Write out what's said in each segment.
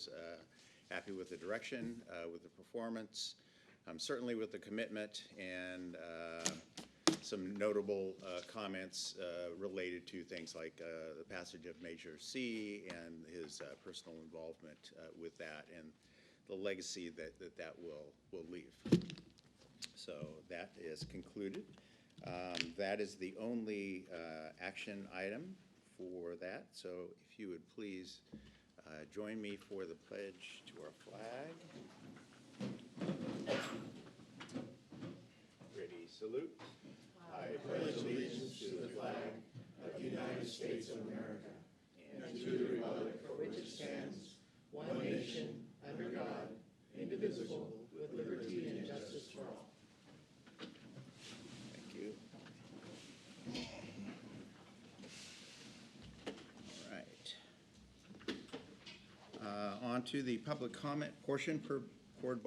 was happy with the direction, with the performance, certainly with the commitment, and some notable comments related to things like the passage of Measure C and his personal involvement with that and the legacy that will leave. So that is concluded. That is the only action item for that. So if you would please join me for the pledge to our flag. Ready, salute. I pledge allegiance to the flag of the United States of America and to the republic for which it stands, one nation, under God, indivisible, with liberty and justice for all. Thank you. All right. On to the public comment portion per Board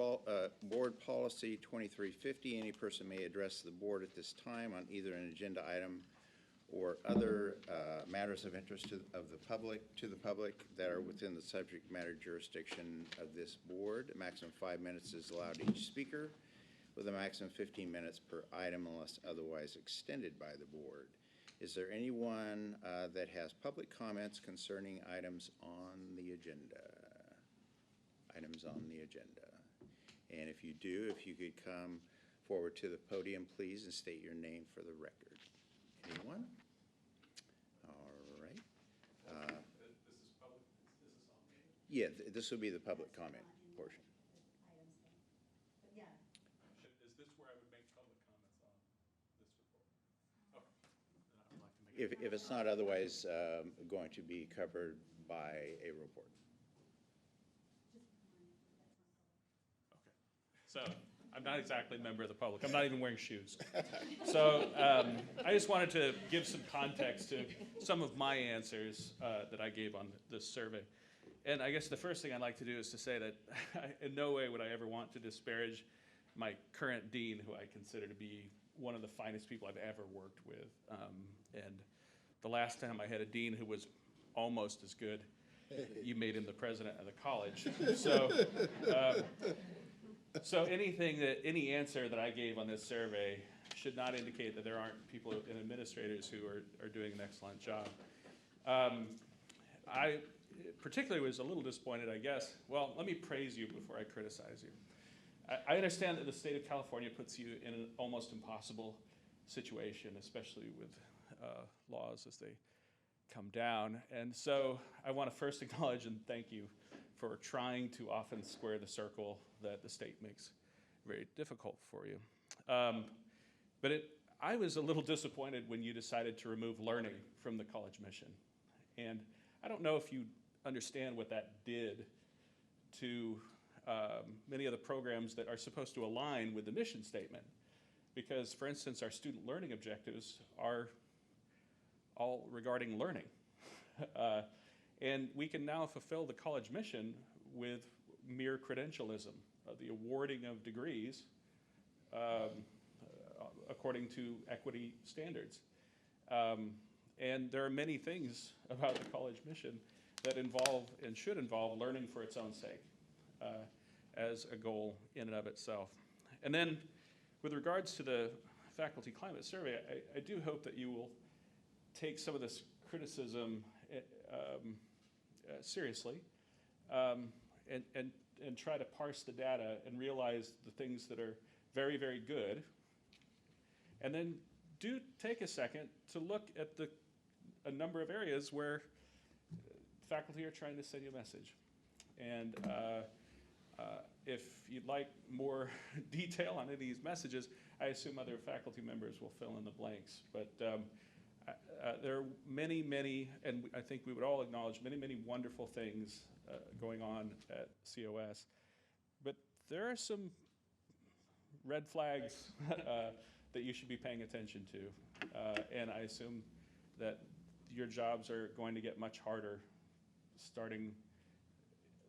Policy 2350. Any person may address the board at this time on either an agenda item or other matters of interest to the public that are within the subject matter jurisdiction of this board. A maximum 5 minutes is allowed to each speaker, with a maximum 15 minutes per item unless otherwise extended by the board. Is there anyone that has public comments concerning items on the agenda? Items on the agenda. And if you do, if you could come forward to the podium, please, and state your name for the record. Anyone? All right. This is public. This is on me. Yeah, this will be the public comment portion. Is this where I would make public comments on this report? Okay. Then I would like to make If it's not otherwise going to be covered by a report. So I'm not exactly a member of the public. I'm not even wearing shoes. So I just wanted to give some context to some of my answers that I gave on this survey. And I guess the first thing I'd like to do is to say that in no way would I ever want to disparage my current dean, who I consider to be one of the finest people I've ever worked with. And the last time I had a dean who was almost as good, you made him the president of the college. So any answer that I gave on this survey should not indicate that there aren't people and administrators who are doing an excellent job. I particularly was a little disappointed, I guess. Well, let me praise you before I criticize you. I understand that the state of California puts you in an almost impossible situation, especially with laws as they come down. And so I want to first acknowledge and thank you for trying to often square the circle that the state makes very difficult for you. But I was a little disappointed when you decided to remove learning from the college mission. And I don't know if you understand what that did to many of the programs that are supposed to align with the mission statement. Because, for instance, our student learning objectives are all regarding learning. And we can now fulfill the college mission with mere credentialism, the awarding of degrees according to equity standards. And there are many things about the college mission that involve and should involve learning for its own sake as a goal in and of itself. And then with regards to the faculty climate survey, I do hope that you will take some of this criticism seriously and try to parse the data and realize the things that are very, very good. And then do take a second to look at a number of areas where faculty are trying to send you a message. And if you'd like more detail on any of these messages, I assume other faculty members will fill in the blanks. But there are many, many, and I think we would all acknowledge many, many wonderful things going on at COS. But there are some red flags that you should be paying attention to. And I assume that your jobs are going to get much harder starting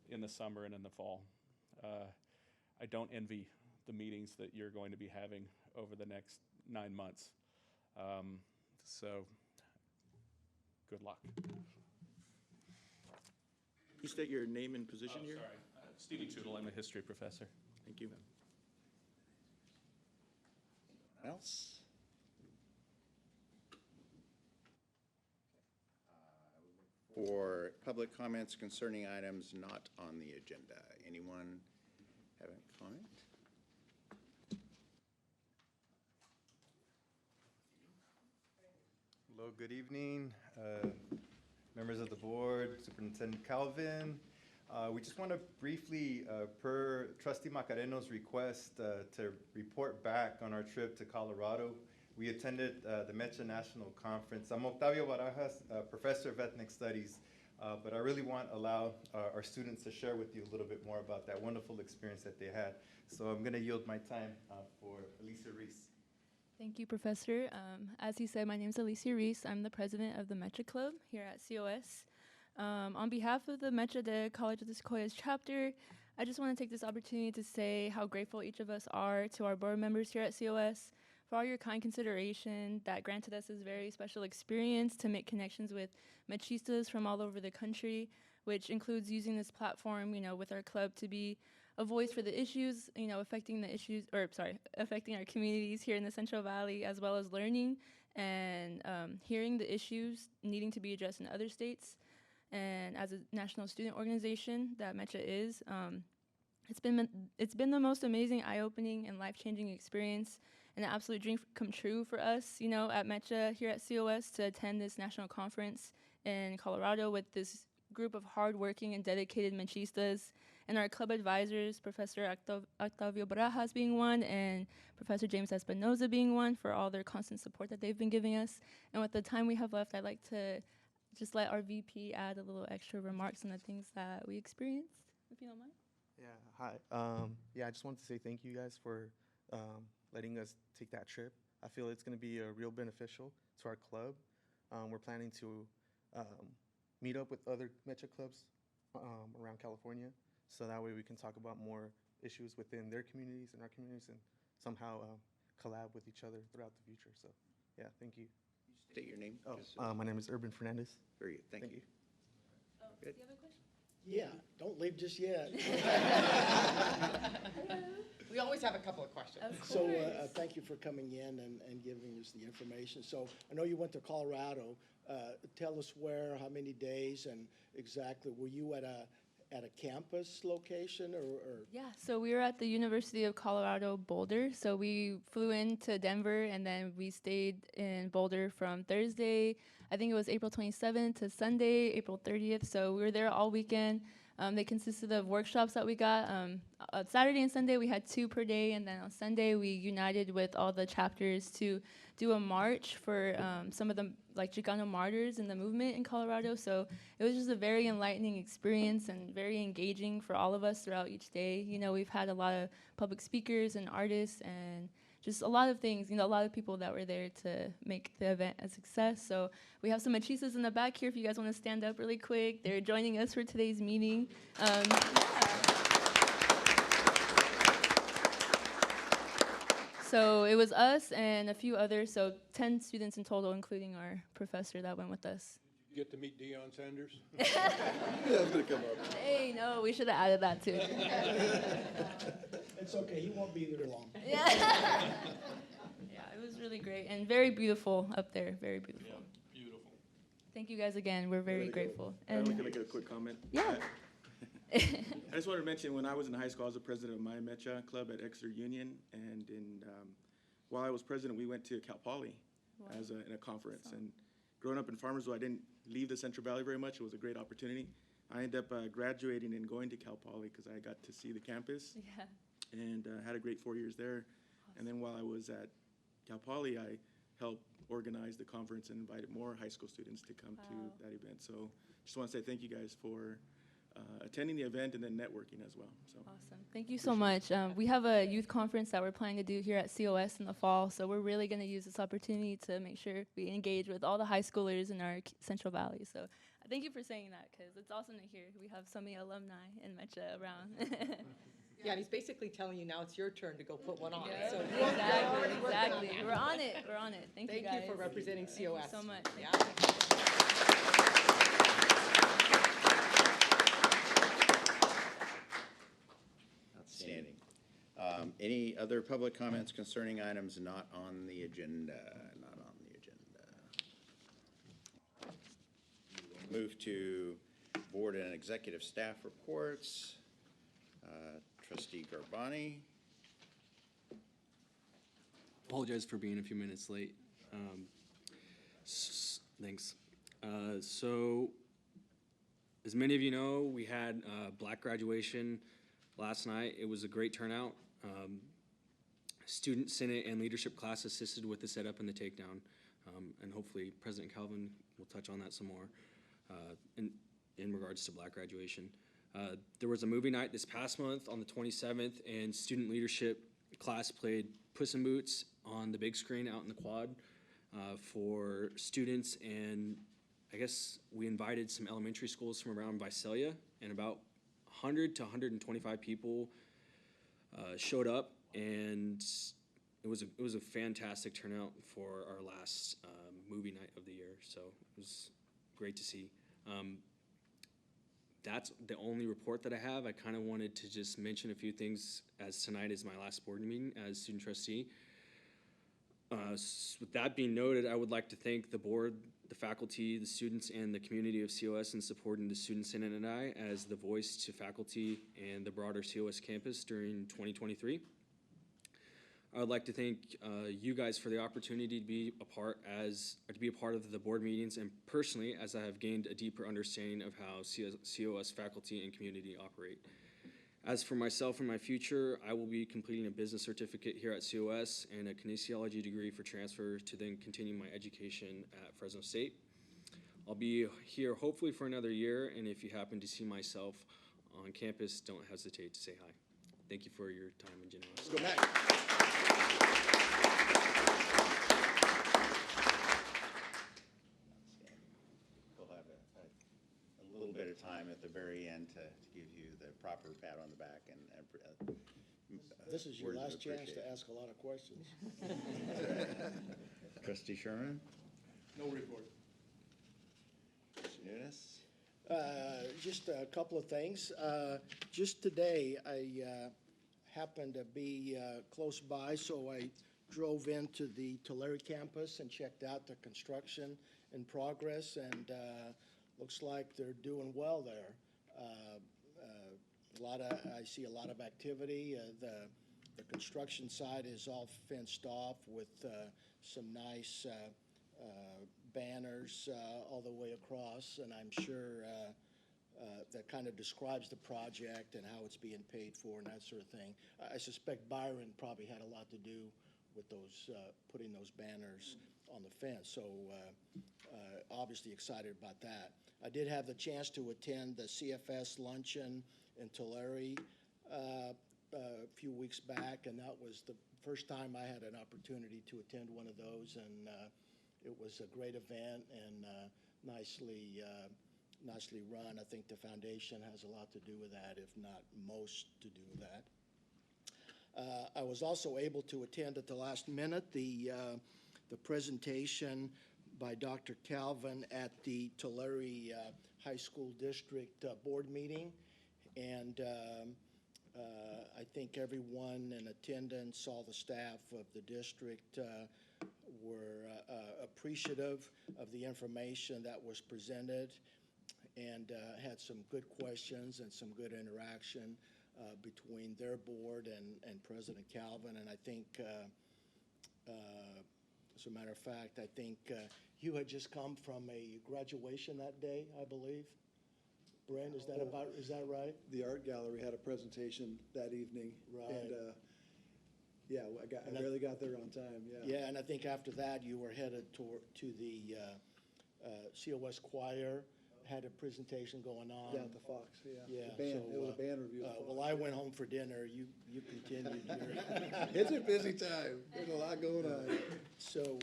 in the summer and in the fall. I don't envy the meetings that you're going to be having over the next 9 months. So good luck. you state your name and position here? Sorry. Stevie Tootle, I'm a history professor. Thank you. Else? For public comments concerning items not on the agenda. Anyone have a comment? Hello, good evening, members of the board, Superintendent Calvin. We just want to briefly, per Trustee Macareno's request, to report back on our trip to Colorado. We attended the Mecha National Conference. I'm Octavio Barajas, Professor of Ethnic Studies, but I really want to allow our students to share with you a little bit more about that wonderful experience that they had. So I'm going to yield my time for Alicia Reese. Thank you, Professor. As he said, my name is Alicia Reese. I'm the president of the Mecha Club here at COS. On behalf of the Mecha de College of the Sequoias chapter, I just want to take this opportunity to say how grateful each of us are to our board members here at COS for all your kind consideration that granted us this very special experience to make connections with Mechistas from all over the country, which includes using this platform, with our club to be a voice for the issues, affecting our communities here in the Central Valley, as well as learning and hearing the issues needing to be addressed in other states. And as a national student organization that Mecha is, it's been the most amazing, eye-opening, and life-changing experience, and an absolute dream come true for us, at Mecha here at COS to attend this national conference in Colorado with this group of hardworking and dedicated Mechistas, and our club advisors, Professor Octavio Barajas being one, and Professor James Espinoza being one, for all their constant support that they've been giving us. And with the time we have left, I'd like to just let our VP add a little extra remarks on the things that we experienced, if you don't mind. Yeah, hi. I just wanted to say thank you guys for letting us take that trip. I feel it's going to be real beneficial to our club. We're planning to meet up with other Mecha clubs around California, so that way we can talk about more issues within their communities and our communities, and somehow collab with each other throughout the future. So, yeah, thank you. State your name. My name is Urban Fernandez. Very good. Thank you. Oh, do you have a question? Yeah, don't leave just yet. We always have a couple of questions. Of course. So thank you for coming in and giving us the information. So I know you went to Colorado. Tell us where, how many days, and exactly, were you at a campus location or? Yeah, so we were at the University of Colorado Boulder. So we flew into Denver, and then we stayed in Boulder from Thursday, I think it was April 27th, to Sunday, April 30th. So we were there all weekend. They consisted of workshops that we got. On Saturday and Sunday, we had 2 per day, and then on Sunday, we united with all the chapters to do a march for some of the Chicano martyrs in the movement in Colorado. So it was just a very enlightening experience and very engaging for all of us throughout each day. We've had a lot of public speakers and artists and just a lot of things, a lot of people that were there to make the event a success. So we have some Mechistas in the back here if you guys want to stand up really quick. They're joining us for today's meeting. So it was us and a few others, so 10 students in total, including our professor that went with us. Did you get to meet Deion Sanders? That's gonna come up. Hey, no, we should have added that too. It's okay, he won't be there long. Yeah. Yeah, it was really great and very beautiful up there, very beautiful. Beautiful. Thank you guys again, we're very grateful. I'd like to And make a quick comment. yeah. I just wanted to mention, when I was in high school, I was the president of my Mecha club at Exeter Union, and while I was president, we went to Cal Poly in a conference. And growing up in Farmersville, I didn't leave the Central Valley very much. It was a great opportunity. I ended up graduating and going to Cal Poly because I got to see the campus Yeah. and had a great 4 years there. And then while I was at Cal Poly, I helped organize the conference and invited more high school students to come to that event. So just want to say thank you guys for attending the event and then networking as well. So Awesome. Thank you so much. We have a youth conference that we're planning to do here at COS in the fall, so we're really going to use this opportunity to make sure we engage with all the high schoolers in our Central Valley. So thank you for saying that, because it's awesome to hear we have so many alumni in Mecha around. Yeah, and he's basically telling you now it's your turn to go put one on. Yeah, So exactly. We're on it. Thank you, guys. Thank you for representing COS. Thank you so much. Yeah. Any other public comments concerning items not on the agenda? Not on the agenda. Move to board and executive staff reports. Trustee Garbani. Apologize for being a few minutes late. Thanks. So, as many of you know, we had Black graduation last night. It was a great turnout. Student Senate and leadership class assisted with the setup and the takedown. And hopefully President Calvin will touch on that some more in regards to Black graduation. There was a movie night this past month on the 27th, and student leadership class played Puss in Boots on the big screen out in the quad for students, and I guess we invited some elementary schools from around Visalia, and about 100 to 125 people showed up, and it was a fantastic turnout for our last movie night of the year, so it was great to see. That's the only report that I have. I kind of wanted to just mention a few things, as tonight is my last board meeting as student trustee. With that being noted, I would like to thank the board, the faculty, the students, and the community of COS in supporting the Student Senate and I as the voice to faculty and the broader COS campus during 2023. I would like to thank you guys for the opportunity to be a part of the board meetings, and personally, as I have gained a deeper understanding of how COS faculty and community operate. As for myself and my future, I will be completing a business certificate here at COS and a kinesiology degree for transfer to then continue my education at Fresno State. I'll be here hopefully for another year, and if you happen to see myself on campus, don't hesitate to say hi. Thank you for your time and generosity. Go back. We'll have a little bit of time at the very end to give you the proper pat on the back and This is your words of last chance appreciation. to ask a lot of questions. Trustee Sherman? No report. Trustee Nunes? Just a couple of things. Just today, I happened to be close by, so I drove into the Tulare campus and checked out the construction in progress, and looks like they're doing well there. I see a lot of activity. The construction side is all fenced off with some nice banners all the way across, and I'm sure that kind of describes the project and how it's being paid for and that sort of thing. I suspect Byron probably had a lot to do with those putting those banners on the fence, so obviously excited about that. I did have the chance to attend the CFS luncheon in Tulare a few weeks back, and that was the first time I had an opportunity to attend one of those, and it was a great event and nicely run. I think the foundation has a lot to do with that, if not most to do with that. I was also able to attend at the last minute the presentation by Dr. Calvin at the Tulare High School District board meeting, and I think everyone in attendance, all the staff of the district were appreciative of the information that was presented, and had some good questions and some good interaction between their board and President Calvin. And I think, as a matter of fact, I think you had just come from a graduation that day, I believe. Brent, is that right? The art gallery had a presentation that evening. Right. And, yeah, I barely got there on time, yeah. Yeah, and I think after that, you were headed to the COS Choir, had a presentation going on. Down at the Fox, yeah. Yeah, The band, so, it was a band review. at the well, Fox. I went home for dinner. You continued your. It's a busy time. There's a lot going on. So,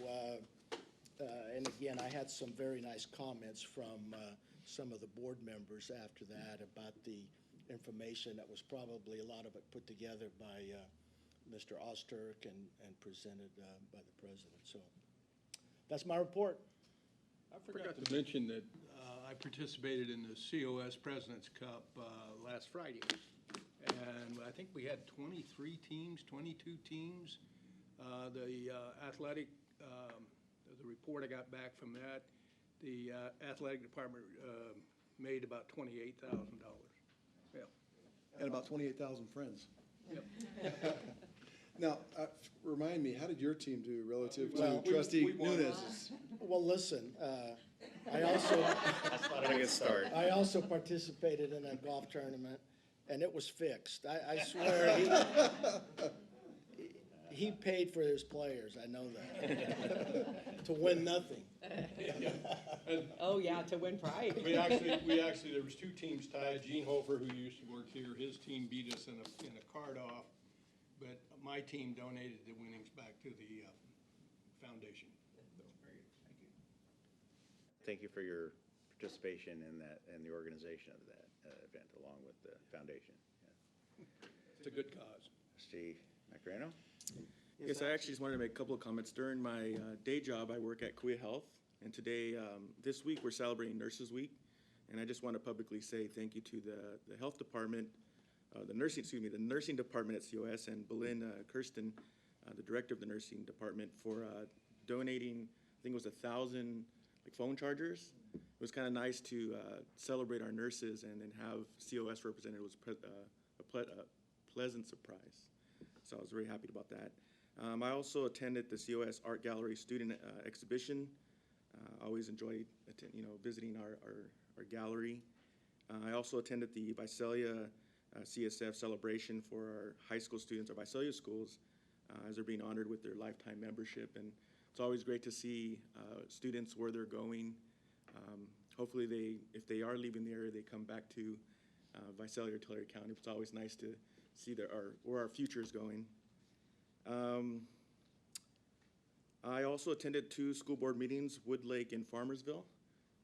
and again, I had some very nice comments from some of the board members after that about the information that was probably a lot of it put together by Mr. Osterk and presented by the president. So that's my report. I forgot to mention that I participated in the COS President's Cup last Friday. and I think we had 23 teams, 22 teams. The athletic, the report I got back from that, the athletic department made about $28,000. Yeah. And about 28,000 friends. Yep. Now, remind me, how did your team do relative Well, to Trustee we won. Nunez's? Well, listen, I also, That's not a good start. I also participated in a golf tournament, and it was fixed. I swear, he paid for his players, I know that, to win nothing. And Oh, yeah, to win prize. we actually, there was two teams tied. Gene Hofer, who used to work here, his team beat us in a card-off, but my team donated the winnings back to the foundation. So, very good. Thank you. Thank you for your participation in that, and the organization of that event, along with the foundation. Yeah. It's a good cause. Trustee Macareno? Yes, I actually just wanted to make a couple of comments. During my day job, I work at Kuya Health, and today, this week, we're celebrating Nurses Week, and I just want to publicly say thank you to the health department, the nursing department at COS, and Belinda Kirsten, the director of the nursing department, for donating, I think it was 1,000 phone chargers. It was kind of nice to celebrate our nurses and then have COS represented. It was a pleasant surprise. So I was very happy about that. I also attended the COS Art Gallery student exhibition. I always enjoy visiting our gallery. I also attended the Visalia CSF celebration for our high school students, our Visalia schools, as they're being honored with their lifetime membership. And it's always great to see students where they're going. Hopefully if they are leaving the area, they come back to Visalia or Tulare County. It's always nice to see where our future is going. I also attended 2 school board meetings, Wood Lake and Farmersville.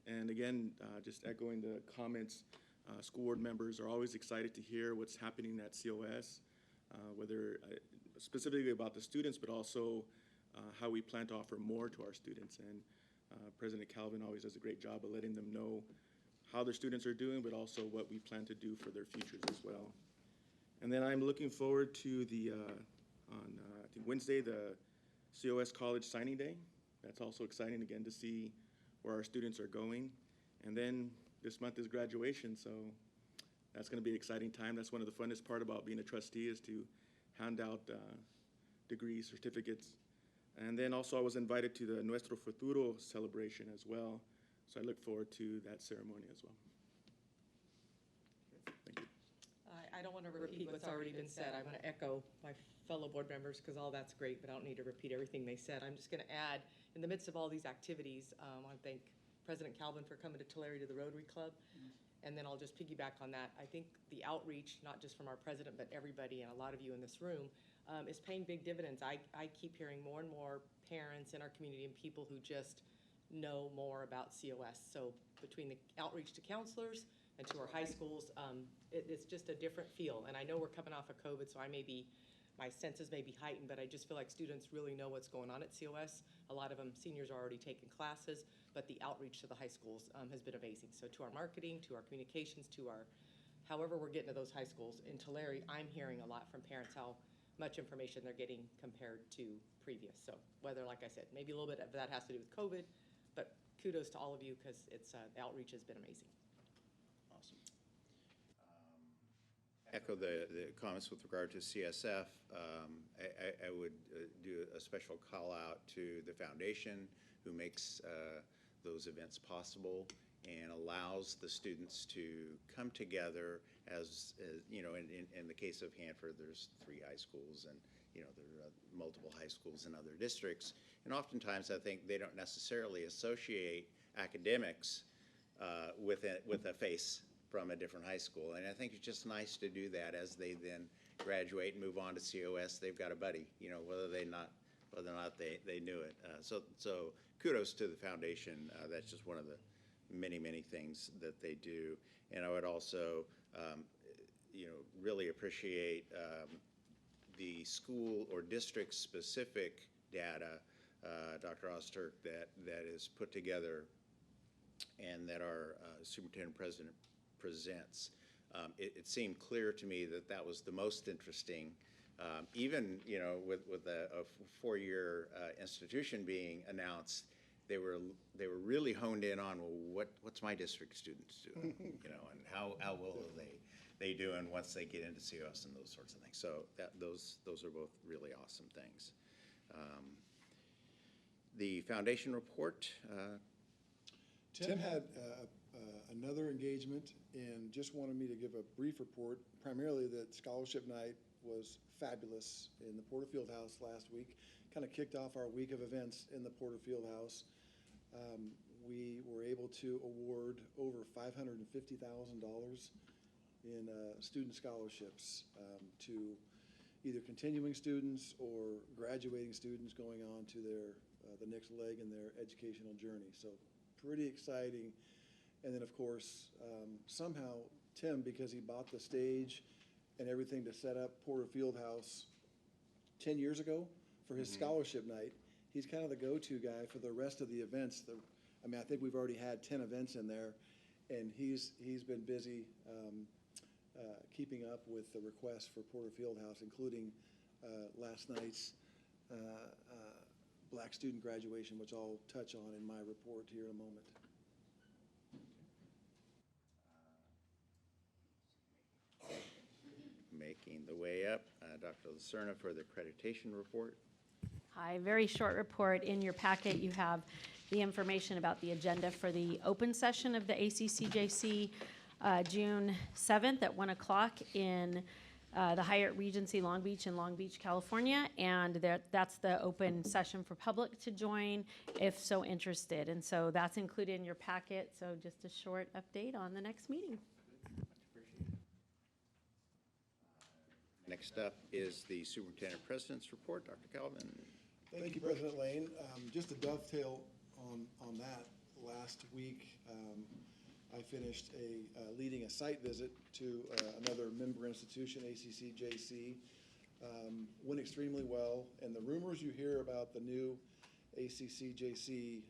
And again, just echoing the comments, school board members are always excited to hear what's happening at COS, whether specifically about the students, but also how we plan to offer more to our students. And President Calvin always does a great job of letting them know how their students are doing, but also what we plan to do for their futures as well. And then I'm looking forward to I think Wednesday, the COS College Signing Day. That's also exciting, again, to see where our students are going. And then this month is graduation, so that's going to be an exciting time. That's one of the funnest part about being a trustee, is to hand out degrees, certificates. And then also I was invited to the Nuestro Futuro celebration as well, so I look forward to that ceremony as well. Thank you. I don't want to repeat what's already been said. I want to echo my fellow board members, because all that's great, but I don't need to repeat everything they said. I'm just going to add, in the midst of all these activities, I want to thank President Calvin for coming to Tulare to the Rotary Club. And then I'll just piggyback on that. I think the outreach, not just from our president, but everybody and a lot of you in this room, is paying big dividends. I keep hearing more and more parents in our community and people who just know more about COS. So between the outreach to counselors and to our high schools, it's just a different feel. And I know we're coming off of COVID, so my senses may be heightened, but I just feel like students really know what's going on at COS. A lot of them, seniors, are already taking classes, but the outreach to the high schools has been amazing. So to our marketing, to our communications, to our, however we're getting to those high schools. In Tulare, I'm hearing a lot from parents how much information they're getting compared to previous. So whether, like I said, maybe a little bit of that has to do with COVID, but kudos to all of you, because the outreach has been amazing. Awesome. Echo the comments with regard to CSF. I would do a special call out to the foundation, who makes those events possible and allows the students to come together. As you know, in the case of Hanford, there's 3 high schools, and there are multiple high schools in other districts. And oftentimes, I think they don't necessarily associate academics with a face from a different high school. And I think it's just nice to do that as they then graduate and move on to COS. They've got a buddy, whether or not they knew it. So kudos to the foundation. That's just one of the many, many things that they do. And I would also, really appreciate the school or district-specific data, Dr. Osterk, that is put together and that our superintendent president presents. it seemed clear to me that that was the most interesting. Even, with a four-year institution being announced, they were really honed in on, well, what's my district students doing, and how well are they doing once they get into COS and those sorts of things. So those are both really awesome things. The foundation report. Tim had another engagement and just wanted me to give a brief report, primarily that scholarship night was fabulous in the Porterfield House last week. Kind of kicked off our week of events in the Porterfield House. We were able to award over $550,000 in student scholarships to either continuing students or graduating students going on to their the next leg in their educational journey. So pretty exciting. And then, of course, somehow Tim, because he bought the stage and everything to set up Porterfield House 10 years ago for his scholarship night, he's kind of the go-to guy for the rest of the events. I think we've already had 10 events in there, and he's been busy keeping up with the requests for Porterfield House, including last night's Black student graduation, which I'll touch on in my report here in a moment. Making the way up, Dr. Lacerna for the accreditation report. Hi, very short report. In your packet, you have the information about the agenda for the open session of the ACCJC, June 7th at 1 o'clock in the Hyatt Regency Long Beach in Long Beach, California. And that's the open session for public to join if so interested. And so that's included in your packet. So just a short update on the next meeting. Next up is the Superintendent President's report. Dr. Calvin. Thank you, President Lane. Just to dovetail on that, last week I finished leading a site visit to another member institution, ACCJC. Went extremely well, and the rumors you hear about the new ACCJC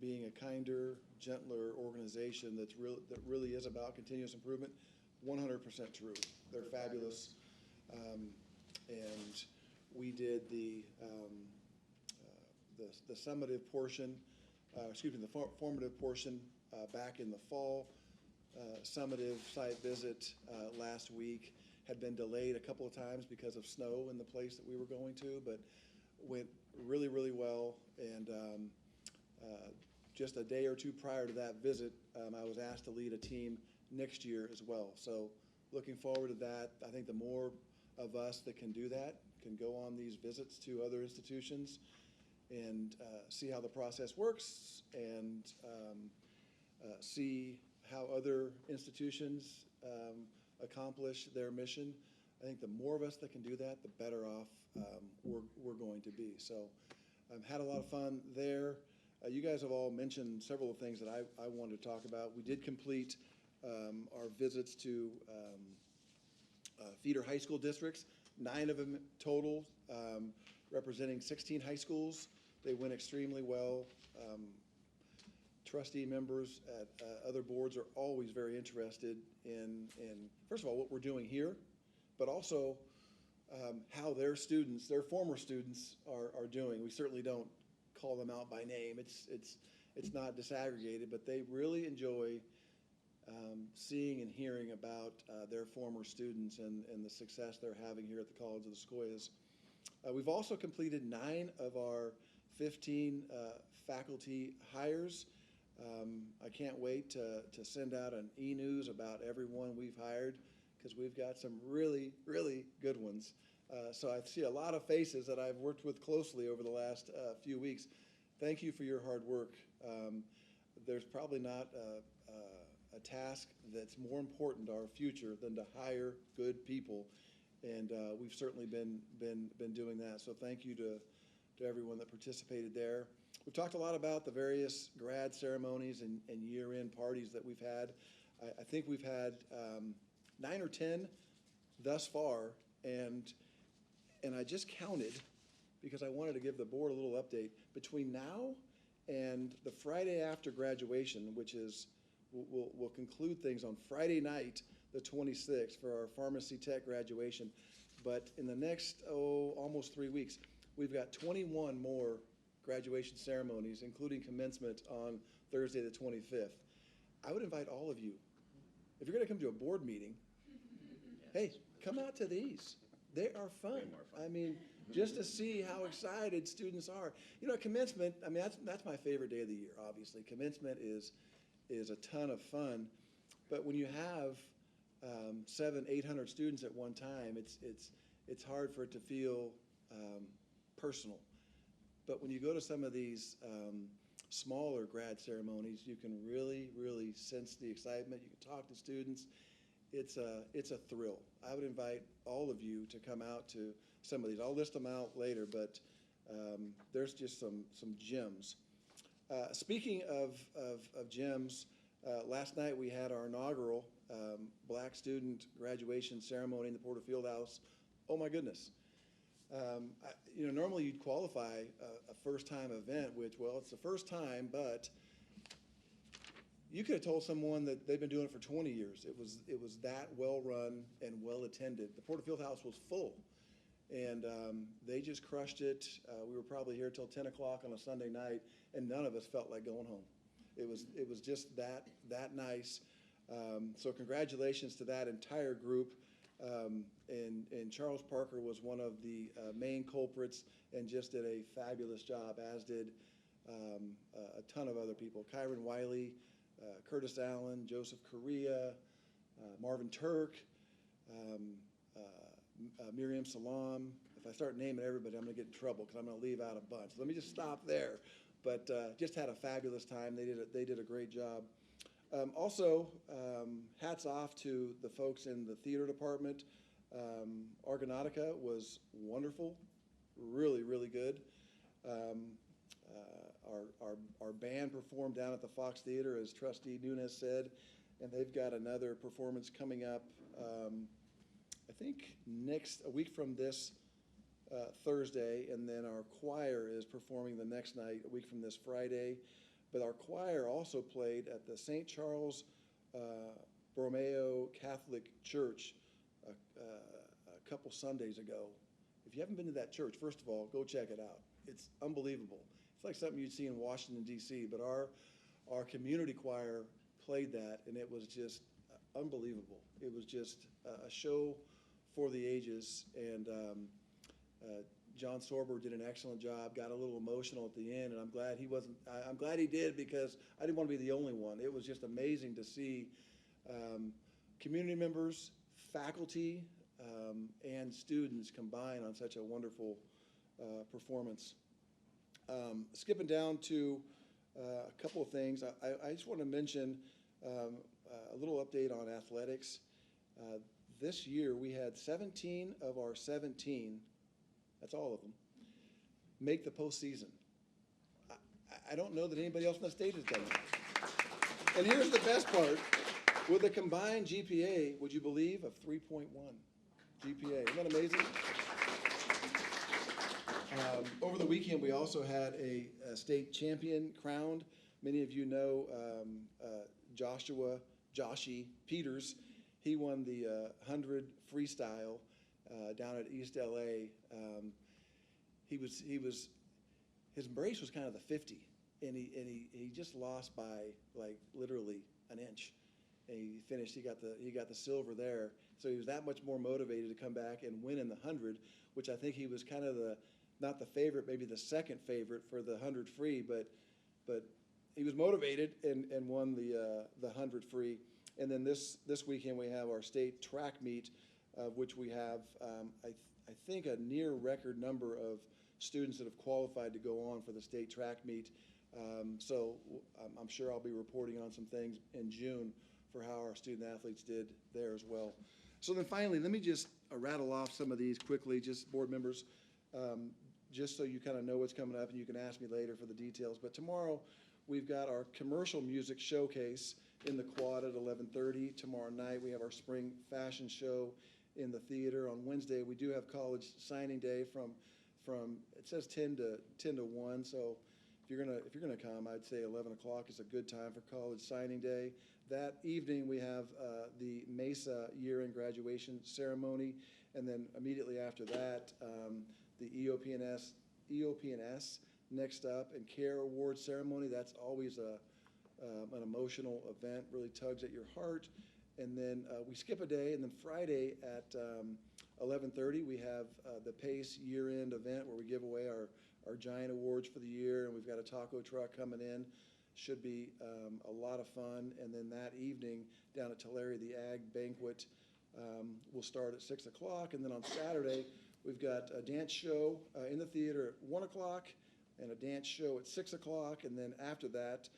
being a kinder, gentler organization that really is about continuous improvement, 100% true. They're fabulous, and we did the summative portion, the formative portion back in the fall. Summative site visit last week had been delayed a couple of times because of snow in the place that we were going to, but went really, really well. And just a day or two prior to that visit, I was asked to lead a team next year as well. So looking forward to that. I think the more of us that can do that, can go on these visits to other institutions and see how the process works and see how other institutions accomplish their mission. I think the more of us that can do that, the better off we're going to be. So had a lot of fun there. You guys have all mentioned several of the things that I wanted to talk about. We did complete our visits to feeder high school districts, 9 of them total, representing 16 high schools. They went extremely well. Trustee members at other boards are always very interested in, first of all, what we're doing here, but also how their students, their former students are doing. We certainly don't call them out by name. It's not disaggregated, but they really enjoy seeing and hearing about their former students and the success they're having here at the College of the Sequoias. We've also completed 9 of our 15 faculty hires. I can't wait to send out an e-news about everyone we've hired because we've got some really, really good ones. So I see a lot of faces that I've worked with closely over the last few weeks. Thank you for your hard work. There's probably not a task that's more important to our future than to hire good people, and we've certainly been doing that. So thank you to everyone that participated there. We've talked a lot about the various grad ceremonies and year-end parties that we've had. I think we've had 9 or 10 thus far, and I just counted because I wanted to give the board a little update. Between now and the Friday after graduation, which is We'll conclude things on Friday night, the 26th, for our pharmacy tech graduation. But in the next, almost 3 weeks, we've got 21 more graduation ceremonies, including commencement on Thursday, the 25th. I would invite all of you, if you're going to come to a board meeting, hey, come out to these. They are fun. I mean, just to see how excited students are. You know, commencement, I mean, that's my favorite day of the year, obviously. Commencement is a ton of fun. But when you have 700-800 students at one time, it's hard for it to feel personal. But when you go to some of these smaller grad ceremonies, you can really, really sense the excitement. You can talk to students. It's a thrill. I would invite all of you to come out to some of these. I'll list them out later, but there's just some gems. Speaking of gems, last night we had our inaugural Black student graduation ceremony in the Porter Fieldhouse. Oh my goodness. You know, normally you'd qualify a first-time event, which, well, it's the first time, but you could have told someone that they've been doing it for 20 years. It was that well-run and well-attended. The Porter Fieldhouse was full, and they just crushed it. We were probably here till 10 o'clock on a Sunday night, and none of us felt like going home. It was just that nice. So congratulations to that entire group. And Charles Parker was one of the main culprits and just did a fabulous job, as did a ton of other people. Kyron Wiley, Curtis Allen, Joseph Correa, Marvin Turk, Miriam Salam. If I start naming everybody, I'm going to get in trouble because I'm going to leave out a bunch. Let me just stop there. But just had a fabulous time. They did a great job. Also, hats off to the folks in the theater department. Argonautica was wonderful, really, really good. Our band performed down at the Fox Theater, as Trustee Nunes said, and they've got another performance coming up, I think a week from this Thursday, and then our choir is performing the next night, a week from this Friday. But our choir also played at the St. Charles Borromeo Catholic Church a couple Sundays ago. If you haven't been to that church, first of all, go check it out. It's unbelievable. It's like something you'd see in Washington, D.C., but our community choir played that, and it was just unbelievable. It was just a show for the ages, and John Sorber did an excellent job, got a little emotional at the end, and I'm glad he did, because I didn't want to be the only one. It was just amazing to see community members, faculty, and students combine on such a wonderful performance. Skipping down to a couple of things, I just want to mention a little update on athletics. This year we had 17 of our 17, that's all of them, make the postseason. I don't know that anybody else in the state has done that. And here's the best part. With a combined GPA, would you believe, of 3.1 GPA? Isn't that amazing? Over the weekend, we also had a state champion crowned. Many of you know Joshie Peters. He won the 100 freestyle down at East LA. His brace was kind of the 50, and he just lost by like literally an inch. And he finished. He got the silver there. So he was that much more motivated to come back and win in the 100, which I think he was kind of not the favorite, maybe the second favorite for the 100 free, but he was motivated and won the 100 free. And then this weekend we have our state track meet, which we have I think a near record number of students that have qualified to go on for the state track meet. So I'm sure I'll be reporting on some things in June for how our student athletes did there as well. So then finally, let me just rattle off some of these quickly, just board members, just so you kind of know what's coming up, and you can ask me later for the details. But tomorrow, we've got our commercial music showcase in the quad at 11:30. Tomorrow night, we have our spring fashion show in the theater. On Wednesday, we do have college signing day from it says 10 to 1. So if you're gonna come, I'd say 11 o'clock is a good time for college signing day. That evening, we have the Mesa year-end graduation ceremony, and then immediately after that, the EOP&S next up, and CARE Award ceremony. That's always an emotional event, really tugs at your heart. And then we skip a day, and then Friday at 11:30, we have the PACE year-end event where we give away our giant awards for the year, and we've got a taco truck coming in. Should be a lot of fun. And then that evening, down at Tulare, the Ag Banquet will start at 6 o'clock. And then on Saturday, we've got a dance show in the theater at 1 o'clock and a dance show at 6 o'clock. And then after that,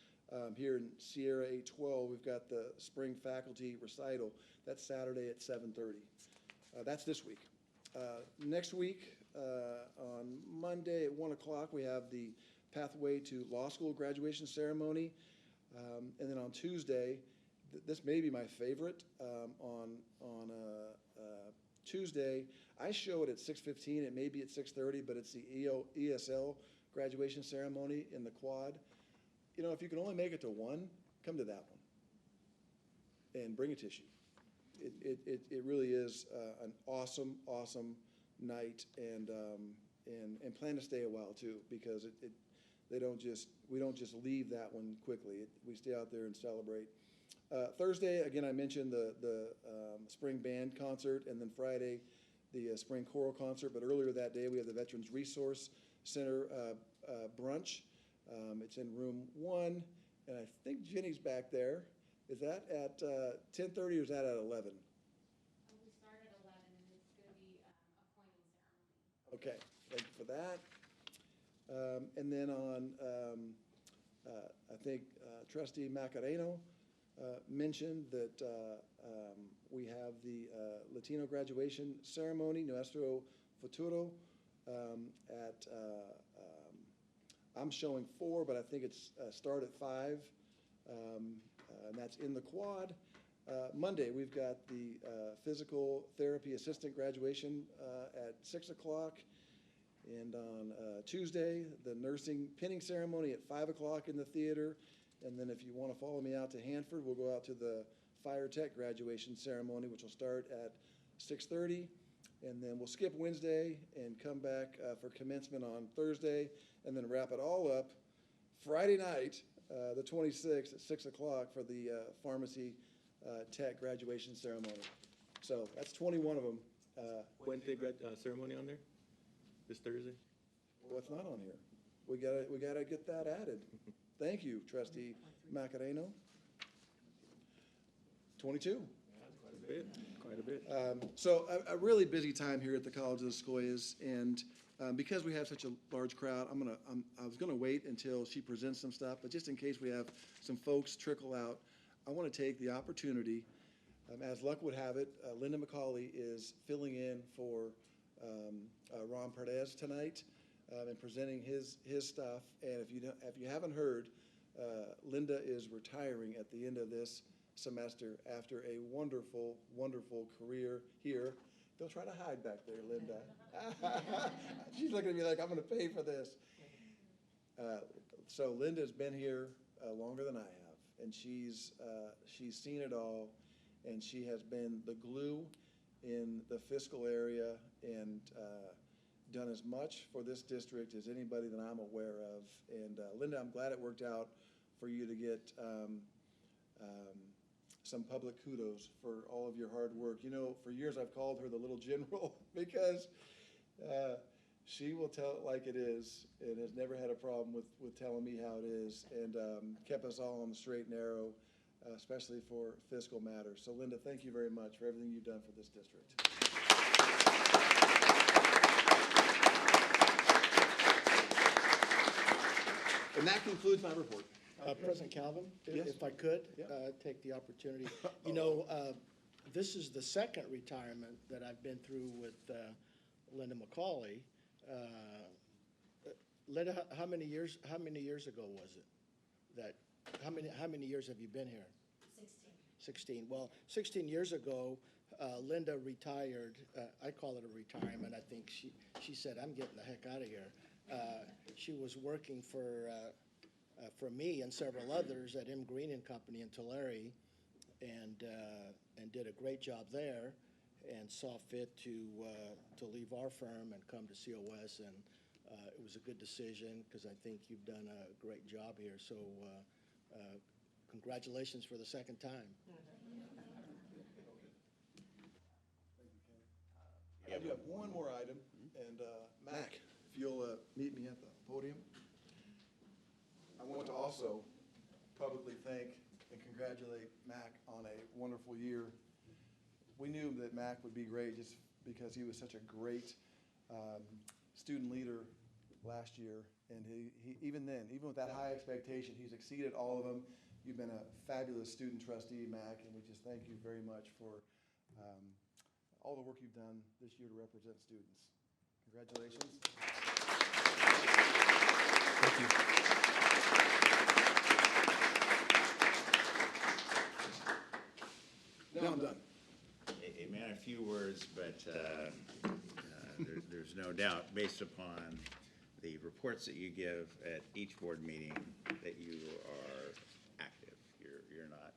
here in Sierra 812, we've got the spring faculty recital. That's Saturday at 7:30. That's this week. Next week, on Monday at 1 o'clock, we have the Pathway to Law School graduation ceremony. And then on Tuesday, this may be my favorite, on Tuesday, I show it at 6:15, it may be at 6:30, but it's the ESL graduation ceremony in the quad. You know, if you can only make it to one, come to that one and bring a tissue. It really is an awesome, awesome night, and plan to stay a while too, because we don't just leave that one quickly. We stay out there and celebrate. Thursday, again, I mentioned the spring band concert, and then Friday, the spring choral concert. But earlier that day, we have the Veterans Resource Center brunch. It's in room 1, and I think Jenny's back there. Is that at 10:30 or is that at 11? We start at 11, and it's going to be a pointing ceremony. Okay, thank you for that. And then on, I think Trustee Macareno mentioned that we have the Latino graduation ceremony, Nuestro Futuro, at, I'm showing 4, but I think it's start at 5, and that's in the quad. Monday, we've got the physical therapy assistant graduation at 6 o'clock. And on Tuesday, the nursing pinning ceremony at 5 o'clock in the theater. And then if you want to follow me out to Hanford, we'll go out to the fire tech graduation ceremony, which will start at 6:30. And then we'll skip Wednesday and come back for commencement on Thursday, and then wrap it all up Friday night, the 26th at 6 o'clock for the pharmacy tech graduation ceremony. So that's 21 of them. Wednesday ceremony on there? This Thursday? Well, it's not on here. We gotta get that added. Thank you, Trustee Macareno. 22. Quite a bit. So a really busy time here at the College of the Sequoias, and because we have such a large crowd, I was gonna wait until she presents some stuff, but just in case we have some folks trickle out, I want to take the opportunity, as luck would have it, Linda McCauley is filling in for Ron Perez tonight, and presenting his stuff. And if you haven't heard, Linda is retiring at the end of this semester after a wonderful, wonderful career here. Don't try to hide back there, Linda. She's looking at me like, I'm going to pay for this. So Linda's been here longer than I have, and she's seen it all, and she has been the glue in the fiscal area, and done as much for this district as anybody that I'm aware of. And Linda, I'm glad it worked out for you to get some public kudos for all of your hard work. You know, for years I've called her the little general because she will tell it like it is, and has never had a problem with telling me how it is, and kept us all on the straight and narrow, especially for fiscal matters. So Linda, thank you very much for everything you've done for this district. And that concludes my report. President Calvin, Yes. if I could, Yeah. take the opportunity. You know, this is the second retirement that I've been through with Linda McCauley. Linda, how many years ago was it? How many years have you been here? 16. Well, 16 years ago, Linda retired. I call it a retirement. I think she said, I'm getting the heck out of here. She was working for me and several others at M. Green and Company in Tulare, and did a great job there, and saw fit to leave our firm and come to COS, and it was a good decision because I think you've done a great job here. So congratulations for the second time. I do have one more item, and Mac, if you'll meet me at the podium. I want to also publicly thank and congratulate Mac on a wonderful year. We knew that Mac would be great just because he was such a great student leader last year. And he even then, even with that high expectation, he's exceeded all of them. You've been a fabulous student trustee, Mac, and we just thank you very much for all the work you've done this year to represent students. Congratulations. Thank you. Now I'm done. A man, a few words, but there's no doubt, based upon the reports that you give at each board meeting, that you are active. You're not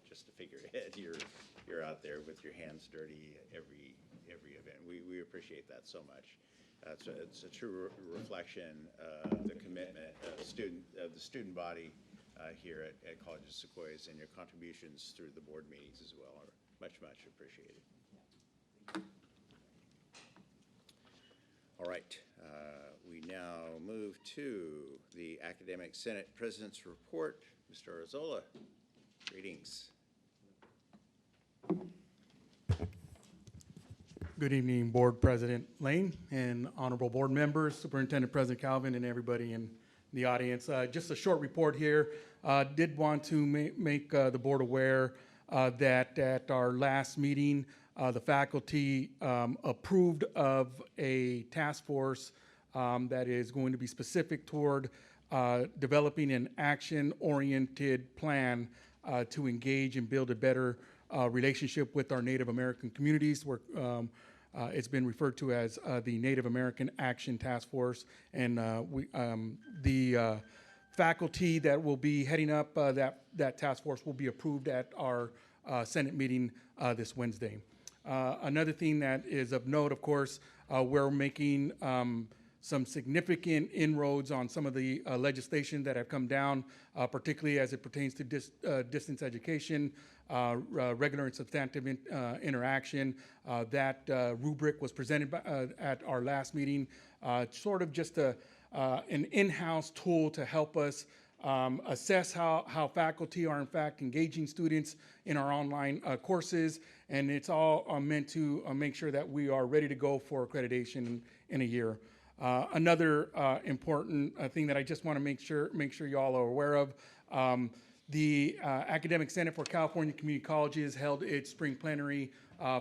just a figurehead. You're out there with your hands dirty every event. We appreciate that so much. It's a true reflection of the commitment of the student body here at College of Sequoias, and your contributions through the board meetings as well are much appreciated. All right, we now move to the Academic Senate President's Report. Mr. Arzola, greetings. Good evening, Board President Lane and honorable board members, Superintendent President Calvin, and everybody in the audience. Just a short report here. Did want to make the board aware that at our last meeting, the faculty approved of a task force that is going to be specific toward developing an action-oriented plan to engage and build a better relationship with our Native American communities. It's been referred to as the Native American Action Task Force, and the faculty that will be heading up that task force will be approved at our Senate meeting this Wednesday. Another thing that is of note, of course, we're making some significant inroads on some of the legislation that have come down, particularly as it pertains to distance education, regular and substantive interaction. That rubric was presented at our last meeting, sort of just an in-house tool to help us assess how faculty are in fact engaging students in our online courses, and it's all meant to make sure that we are ready to go for accreditation in a year. Another important thing that I just want to make sure you all are aware of, the Academic Senate for California Community Colleges held its spring plenary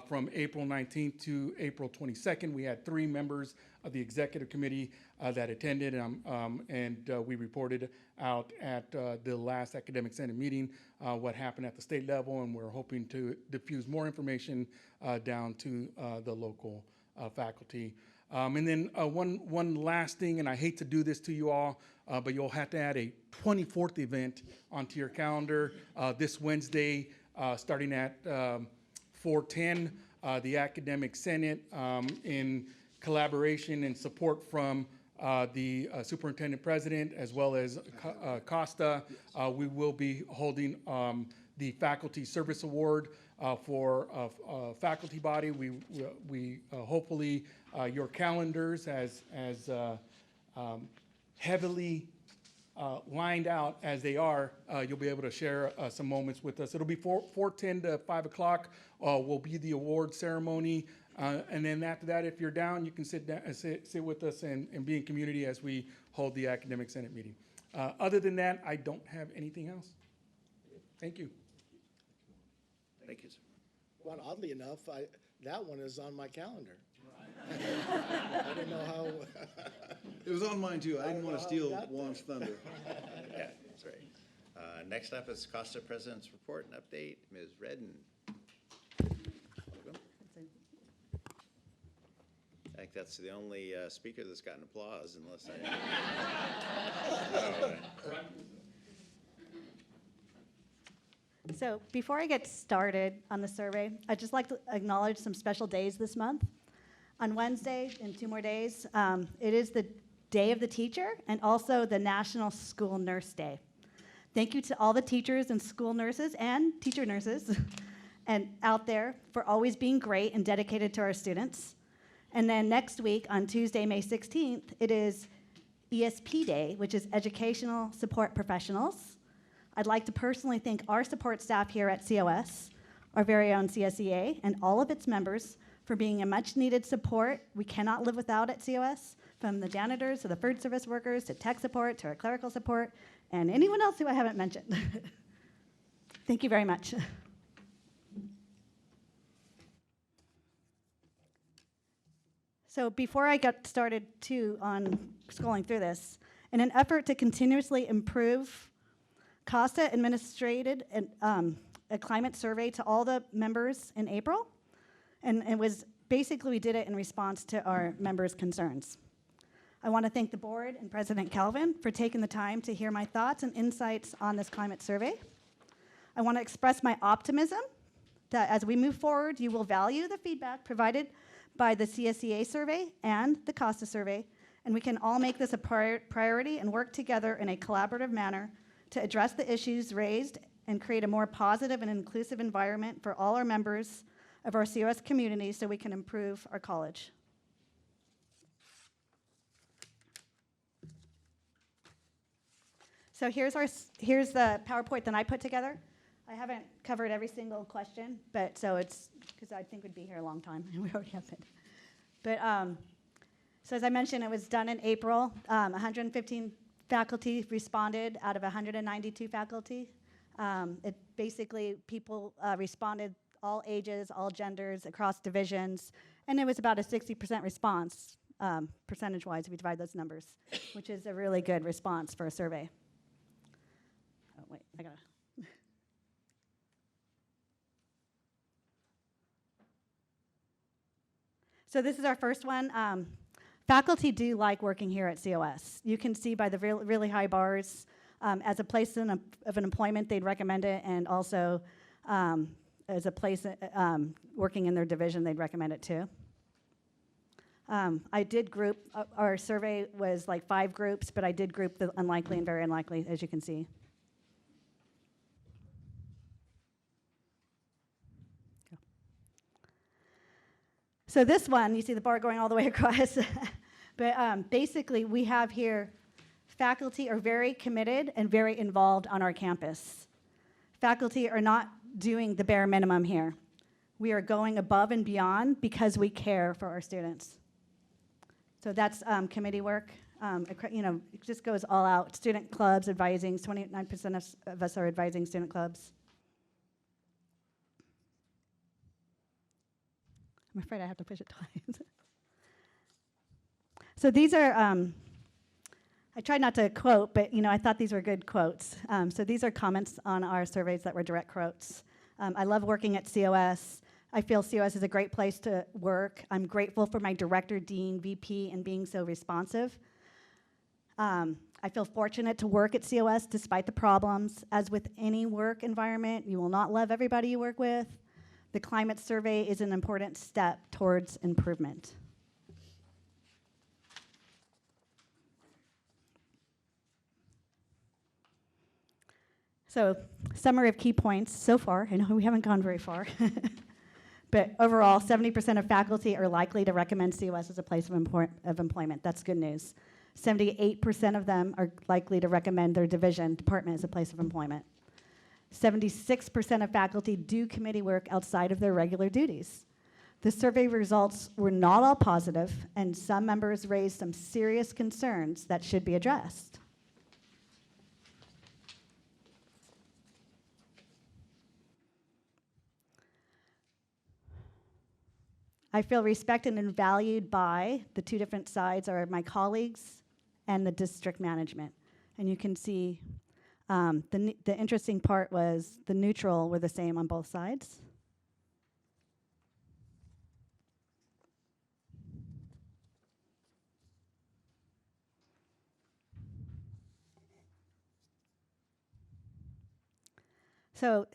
from April 19th to April 22nd. We had 3 members of the executive committee that attended, and we reported out at the last Academic Senate meeting what happened at the state level, and we're hoping to diffuse more information down to the local faculty. And then one last thing, and I hate to do this to you all, but you'll have to add a 24th event onto your calendar this Wednesday, starting at 4:10. The Academic Senate, in collaboration and support from the Superintendent President as well as COSTA, we will be holding the Faculty Service Award for faculty body. We hopefully your calendars as heavily lined out as they are, you'll be able to share some moments with us. It'll be 4:10 to 5 o'clock will be the award ceremony. And then after that, if you're down, you can sit with us and be in community as we hold the Academic Senate meeting. Other than that, I don't have anything else. Thank you. Thank you, sir. Well, oddly enough, that one is on my calendar. I didn't know how. It was on mine too. I didn't want to steal Juan's thunder. Yeah, that's right. Next up is COSTA President's Report and Update. Ms. Redden. Welcome. I think that's the only speaker that's gotten applause, unless I. So before I get started on the survey, I'd just like to acknowledge some special days this month. On Wednesday, in 2 more days, it is the Day of the Teacher and also the National School Nurse Day. Thank you to all the teachers and school nurses and teacher nurses and out there for always being great and dedicated to our students. And then next week, on Tuesday, May 16th, it is ESP Day, which is Educational Support Professionals. I'd like to personally thank our support staff here at COS, our very own CSEA, and all of its members for being a much-needed support we cannot live without at COS, from the janitors to the food service workers to tech support to our clerical support, and anyone else who I haven't mentioned. Thank you very much. So before I got started too on scrolling through this, in an effort to continuously improve, CASA administrated a climate survey to all the members in April, and it was basically we did it in response to our members' concerns. I want to thank the board and President Calvin for taking the time to hear my thoughts and insights on this climate survey. I want to express my optimism that as we move forward, you will value the feedback provided by the CSEA survey and the CASA survey, and we can all make this a priority and work together in a collaborative manner to address the issues raised and create a more positive and inclusive environment for all our members of our COS community so we can improve our college. So here's the PowerPoint that I put together. I haven't covered every single question, but so it's because I think we'd be here a long time, and we already have it. But so as I mentioned, it was done in April. 115 faculty responded out of 192 faculty. It basically people responded, all ages, all genders, across divisions, and it was about a 60% response percentage-wise if you divide those numbers, which is a really good response for a survey. Oh wait, I gotta. So this is our first one. Faculty do like working here at COS. You can see by the really high bars, as a place of an employment, they'd recommend it, and also as a place working in their division, they'd recommend it too. I did group, our survey was like 5 groups, but I did group the unlikely and very unlikely, as you can see. So this one, you see the bar going all the way across. But basically, we have here faculty are very committed and very involved on our campus. Faculty are not doing the bare minimum here. We are going above and beyond because we care for our students. So that's committee work. It just goes all out. Student clubs, advising, 29% of us are advising student clubs. I'm afraid I have to push it twice. So these are, I tried not to quote, but I thought these were good quotes. So these are comments on our surveys that were direct quotes. I love working at COS. I feel COS is a great place to work. I'm grateful for my director, dean, VP, and being so responsive. I feel fortunate to work at COS despite the problems. As with any work environment, you will not love everybody you work with. The climate survey is an important step towards improvement. So, summary of key points so far. I know we haven't gone very far. But overall, 70% of faculty are likely to recommend COS as a place of employment. That's good news. 78% of them are likely to recommend their department as a place of employment. 76% of faculty do committee work outside of their regular duties. The survey results were not all positive, and some members raised some serious concerns that should be addressed. I feel respected and valued by the 2 different sides are my colleagues and the district management. And you can see the interesting part was the neutral were the same on both sides. So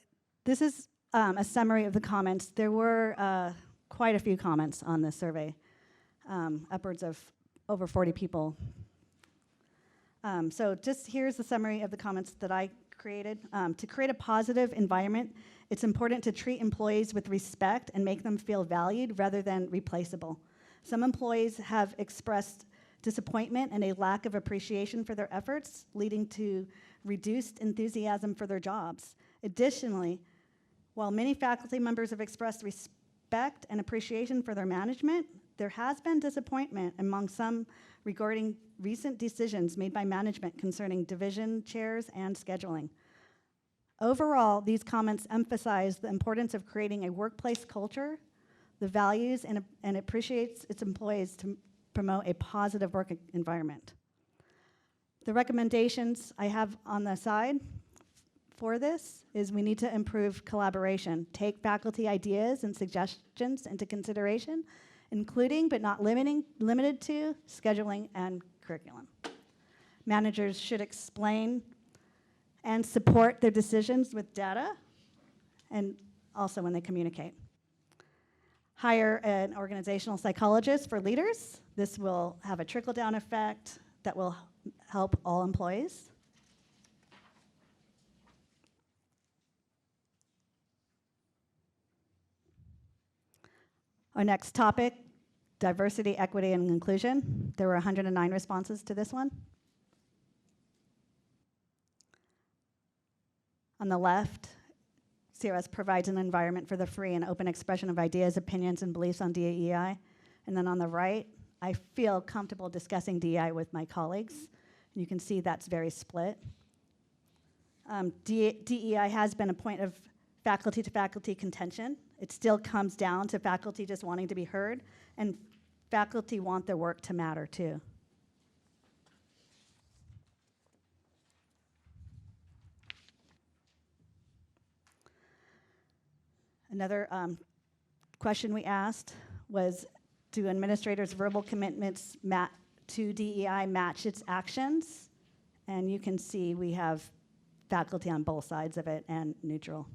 This is a summary of the comments. There were quite a few comments on this survey, upwards of over 40 people. So just here's the summary of the comments that I created. To create a positive environment, it's important to treat employees with respect and make them feel valued rather than replaceable. Some employees have expressed disappointment and a lack of appreciation for their efforts, leading to reduced enthusiasm for their jobs. Additionally, while many faculty members have expressed respect and appreciation for their management, there has been disappointment among some regarding recent decisions made by management concerning division chairs and scheduling. Overall, these comments emphasize the importance of creating a workplace culture, the values, and appreciates its employees to promote a positive work environment. The recommendations I have on the side for this is we need to improve collaboration, take faculty ideas and suggestions into consideration, including but not limited to scheduling and curriculum. Managers should explain and support their decisions with data, and also when they communicate. Hire an organizational psychologist for leaders. This will have a trickle-down effect that will help all employees. Our next topic, diversity, equity, and inclusion. There were 109 responses to this one. On the left, COS provides an environment for the free and open expression of ideas, opinions, and beliefs on DEI. And then on the right, I feel comfortable discussing DEI with my colleagues. And you can see that's very split. DEI has been a point of faculty-to-faculty contention. It still comes down to faculty just wanting to be heard, and faculty want their work to matter too. Another question we asked was, do administrators' verbal commitments to DEI match its actions? And you can see we have faculty on both sides of it and neutral.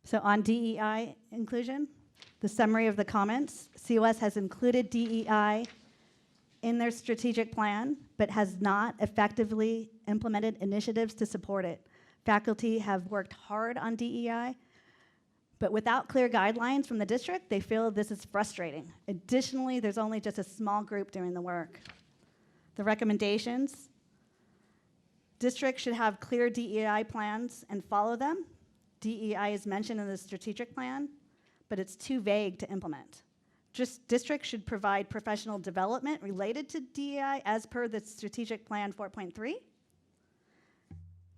So on DEI inclusion, the summary of the comments, COS has included DEI in their strategic plan, but has not effectively implemented initiatives to support it. Faculty have worked hard on DEI, but without clear guidelines from the district, they feel this is frustrating. Additionally, there's only just a small group doing the work. The recommendations, districts should have clear DEI plans and follow them. DEI is mentioned in the strategic plan, but it's too vague to implement. Districts should provide professional development related to DEI as per the strategic plan 4.3.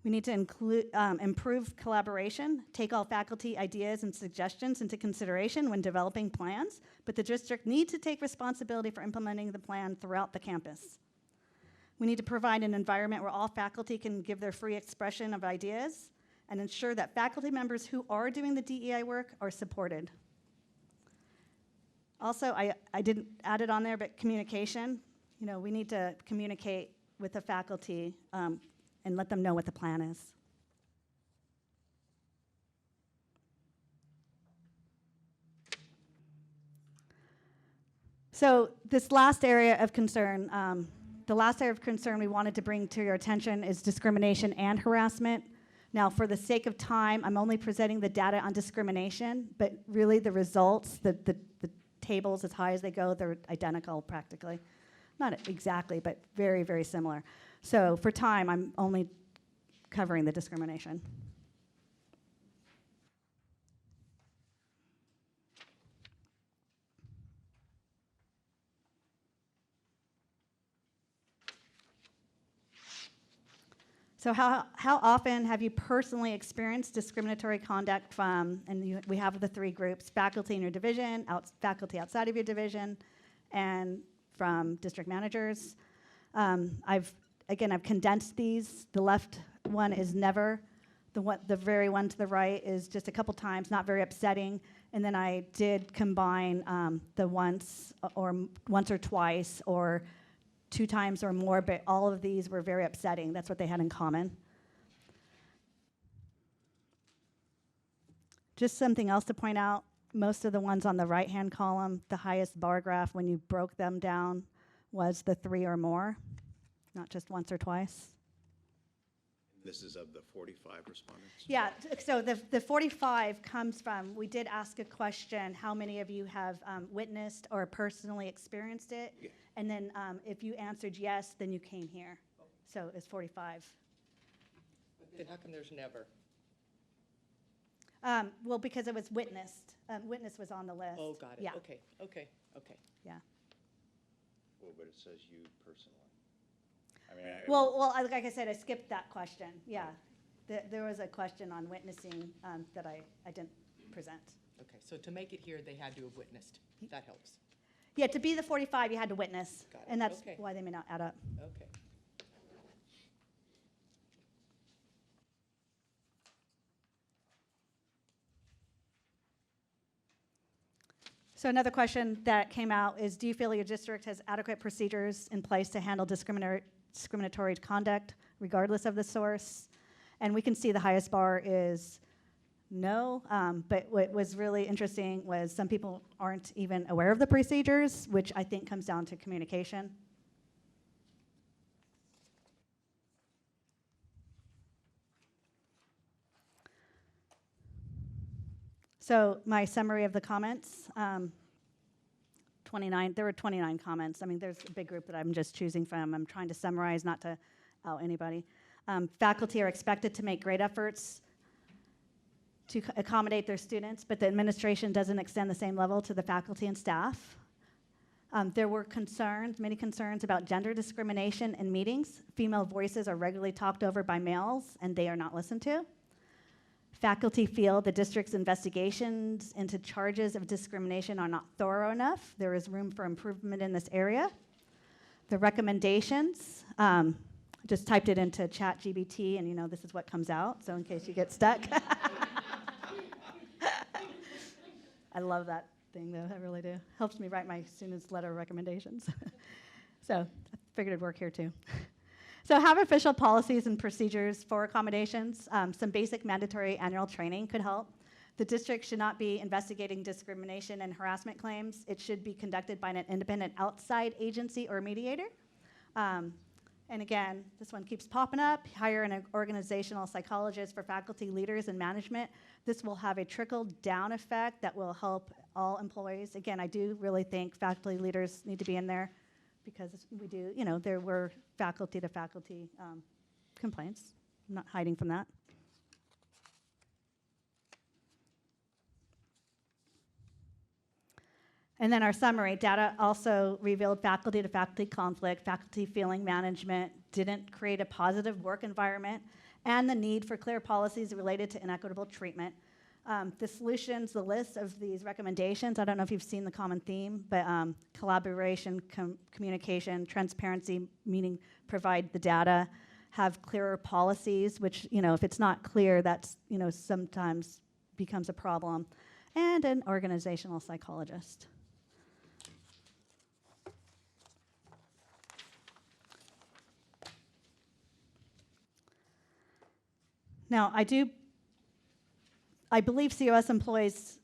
We need to improve collaboration, take all faculty ideas and suggestions into consideration when developing plans, but the district needs to take responsibility for implementing the plan throughout the campus. We need to provide an environment where all faculty can give their free expression of ideas and ensure that faculty members who are doing the DEI work are supported. Also, I didn't add it on there, but communication. You know, we need to communicate with the faculty and let them know what the plan is. So this last area of concern, the last area of concern we wanted to bring to your attention is discrimination and harassment. Now, for the sake of time, I'm only presenting the data on discrimination, but really the results, the tables as high as they go, they're identical practically. Not exactly, but very, very similar. So for time, I'm only covering the discrimination. So how often have you personally experienced discriminatory conduct from, and we have the three groups, faculty in your division, faculty outside of your division, and from district managers? I've condensed these. The left one is never. The very one to the right is just a couple times, not very upsetting. And then I did combine the once or twice or 2 times or more, but all of these were very upsetting. That's what they had in common. Just something else to point out, most of the ones on the right-hand column, the highest bar graph, when you broke them down, was the 3 or more, not just once or twice. This is of the 45 respondents? Yeah, so the 45 comes from, we did ask a question, how many of you have witnessed or personally experienced it? Yeah. And then if you answered yes, then you came here. So it's 45. Then how come there's never? Well, because it was witnessed. Witness was on the list. Oh, got it. Yeah. Okay. Yeah. Well, but it says you personally. I mean, Well, like I said, I skipped that question. Yeah. There was a question on witnessing that I didn't present. Okay, so to make it here, they had to have witnessed. That helps. Yeah, to be the 45, you had to witness. Got it. And that's Okay. why they may not add up. Okay. So another question that came out is, do you feel your district has adequate procedures in place to handle discriminatory conduct regardless of the source? And we can see the highest bar is no, but what was really interesting was some people aren't even aware of the procedures, which I think comes down to communication. So my summary of the comments, 29, there were 29 comments. I mean, there's a big group that I'm just choosing from. I'm trying to summarize, not to out anybody. Faculty are expected to make great efforts to accommodate their students, but the administration doesn't extend the same level to the faculty and staff. There were many concerns about gender discrimination in meetings. Female voices are regularly talked over by males, and they are not listened to. Faculty feel the district's investigations into charges of discrimination are not thorough enough. There is room for improvement in this area. The recommendations, just typed it into ChatGPT, and this is what comes out, so in case you get stuck. I love that thing, though, I really do. Helps me write my students' letter of recommendations. So I figured it'd work here, too. So have official policies and procedures for accommodations. Some basic mandatory annual training could help. The district should not be investigating discrimination and harassment claims. It should be conducted by an independent outside agency or mediator. And again, this one keeps popping up. Hire an organizational psychologist for faculty, leaders, and management. This will have a trickle-down effect that will help all employees. Again, I do really think faculty leaders need to be in there, because we do, there were faculty-to-faculty complaints. I'm not hiding from that. And then our summary, data also revealed faculty-to-faculty conflict, faculty feeling management didn't create a positive work environment, and the need for clear policies related to inequitable treatment. The solutions, the list of these recommendations, I don't know if you've seen the common theme, but collaboration, communication, transparency, meaning provide the data, have clearer policies, which, if it's not clear, that's, sometimes becomes a problem, and an organizational psychologist. Now, I believe COS employees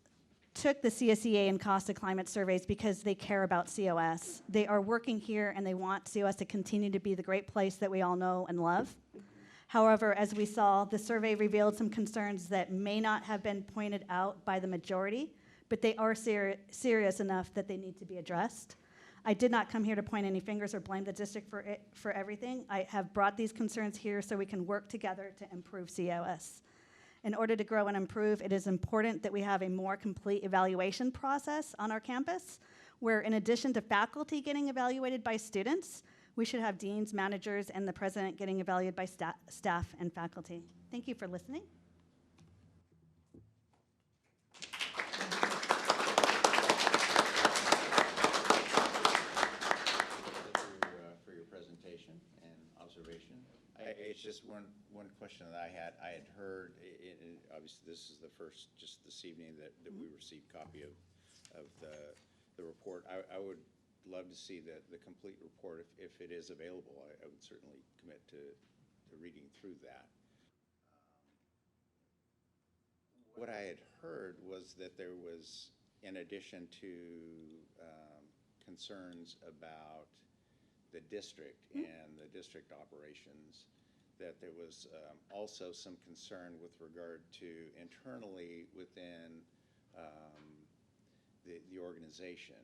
took the CSEA and Cost of Climate surveys because they care about COS. They are working here and they want COS to continue to be the great place that we all know and love. However, as we saw, the survey revealed some concerns that may not have been pointed out by the majority, but they are serious enough that they need to be addressed. I did not come here to point any fingers or blame the district for everything. I have brought these concerns here so we can work together to improve COS. In order to grow and improve, it is important that we have a more complete evaluation process on our campus, where in addition to faculty getting evaluated by students, we should have deans, managers, and the president getting evaluated by staff and faculty. Thank you for listening. For your presentation and observation. It's just one question that I had. I had heard, obviously, this is the first, just this evening, that we received copy of the report. I would love to see the complete report if it is available. I would certainly commit to reading through that. What I had heard was that there was, in addition to concerns about the district and the district operations, that there was also some concern with regard to internally within the organization.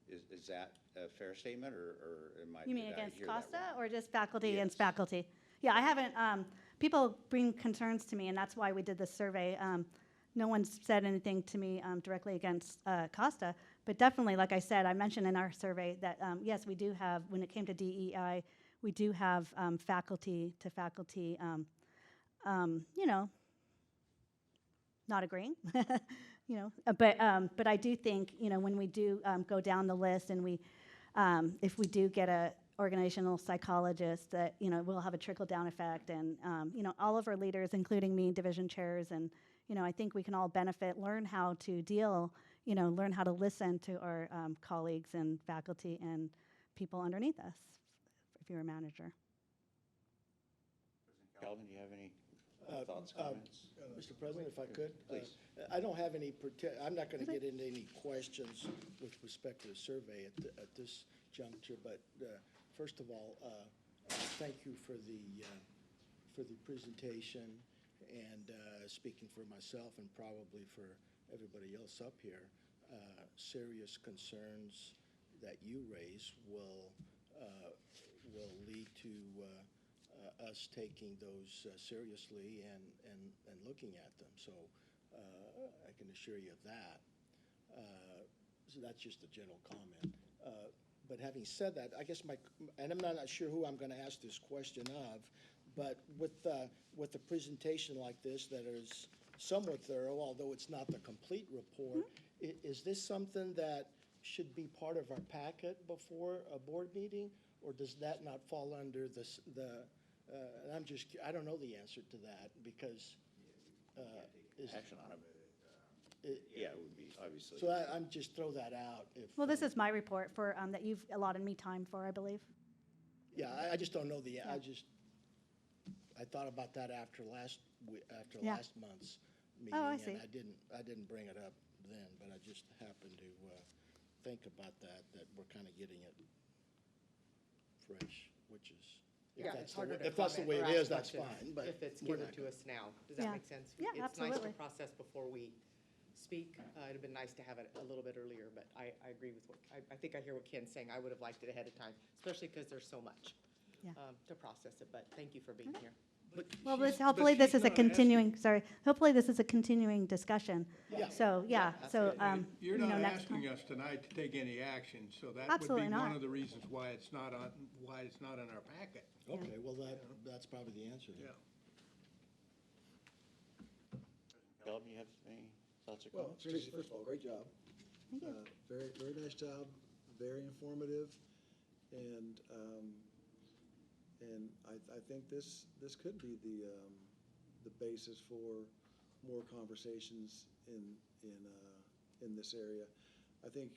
Is that a fair statement, or am I? You mean did I against hear that Costa wrong? or just faculty Yes. against faculty? Yeah, I haven't, people bring concerns to me, and that's why we did this survey. No one's said anything to me directly against Costa, but definitely, like I said, I mentioned in our survey that, yes, we do have, when it came to DEI, we do have faculty to faculty, you know, not agreeing, you know, but I do think, you know, when we do go down the list and we, if we do get a organizational psychologist, that, you know, we'll have a trickle-down effect, and, you know, all of our leaders, including me, division chairs, and, you know, I think we can all benefit, learn how to deal, you know, learn how to listen to our colleagues and faculty and people underneath us, if you're a manager. Calvin, do you have any thoughts, comments? Mr. President, if I could? Please. I don't have any, I'm not going to get into any questions with respect to the survey at this juncture, but first of all, thank you for the presentation, and speaking for myself and probably for everybody else up here, serious concerns that you raise will lead to us taking those seriously and looking at them. So I can assure you of that. So that's just a general comment. But having said that, I guess and I'm not sure who I'm going to ask this question of, but with a presentation like this that is somewhat thorough, although it's not the complete report, is this something that should be part of our packet before a board meeting, or does that not fall under and I don't know the answer to that, because Action on it. Yeah, it would be, obviously. so I'm just throw that out. Well, this is my report for, that you've allotted me time for, I believe. Yeah, I just don't know I thought about that after last Yeah. month's meeting. Oh, I see. And I didn't bring it up then, but I just happened to think about that we're kind of getting it fresh, which is, Yeah, it's harder to if that's the way comment it or is, ask that's fine, questions but. if it's we're given not to gonna- us now. Does Yeah. that make sense? Yeah, It's nice absolutely. to process before we speak. It'd have been nice to have it a little bit earlier, but I agree with I think I hear what Ken's saying. I would have liked it ahead of time, especially because there's so much Yeah. to process it, but thank you for being here. Well, hopefully this is a continuing, hopefully this is a continuing discussion. Yeah. So, yeah, so, You're you know, not next time. asking us tonight to take any action, so that would Absolutely be not. one of the reasons why it's not in our packet. Okay, well, that's probably the answer then. Yeah. Calvin, you have any thoughts or Well, comments? Tracy, first of all, great job. Very, very nice job, very informative, and I think this could be the basis for more conversations in this area. I think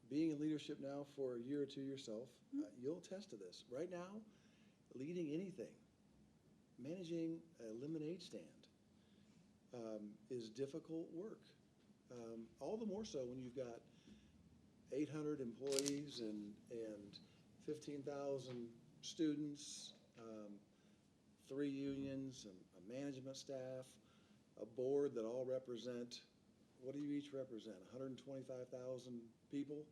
being in leadership now for a year or two yourself, you'll attest to this. Right now, leading anything, managing a lemonade stand, is difficult work. All the more so when you've got 800 employees and 15,000 students, 3 unions, and a management staff, a board that all represent, what do you each represent? 125,000 people,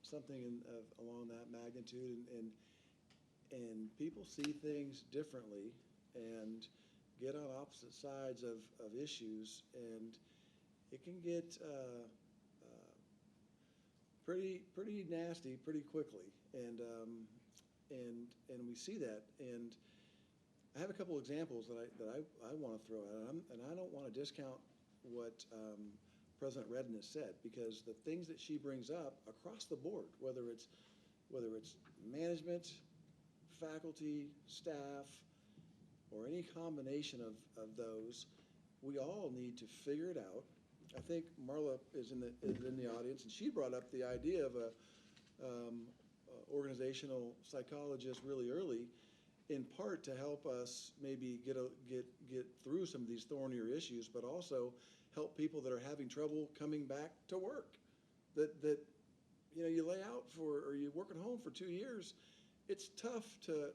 something along that magnitude, and people see things differently and get on opposite sides of issues, and it can get pretty nasty pretty quickly, and we see that. And I have a couple examples that I want to throw out, and I don't want to discount what President Redden has said, because the things that she brings up across the board, whether it's management, faculty, staff, or any combination of those, we all need to figure it out. I think Marla is in the audience, and she brought up the idea of a organizational psychologist really early, in part to help us maybe get through some of these thornier issues, but also help people that are having trouble coming back to work. That you know, you lay out for, or you work at home for 2 years, it's tough to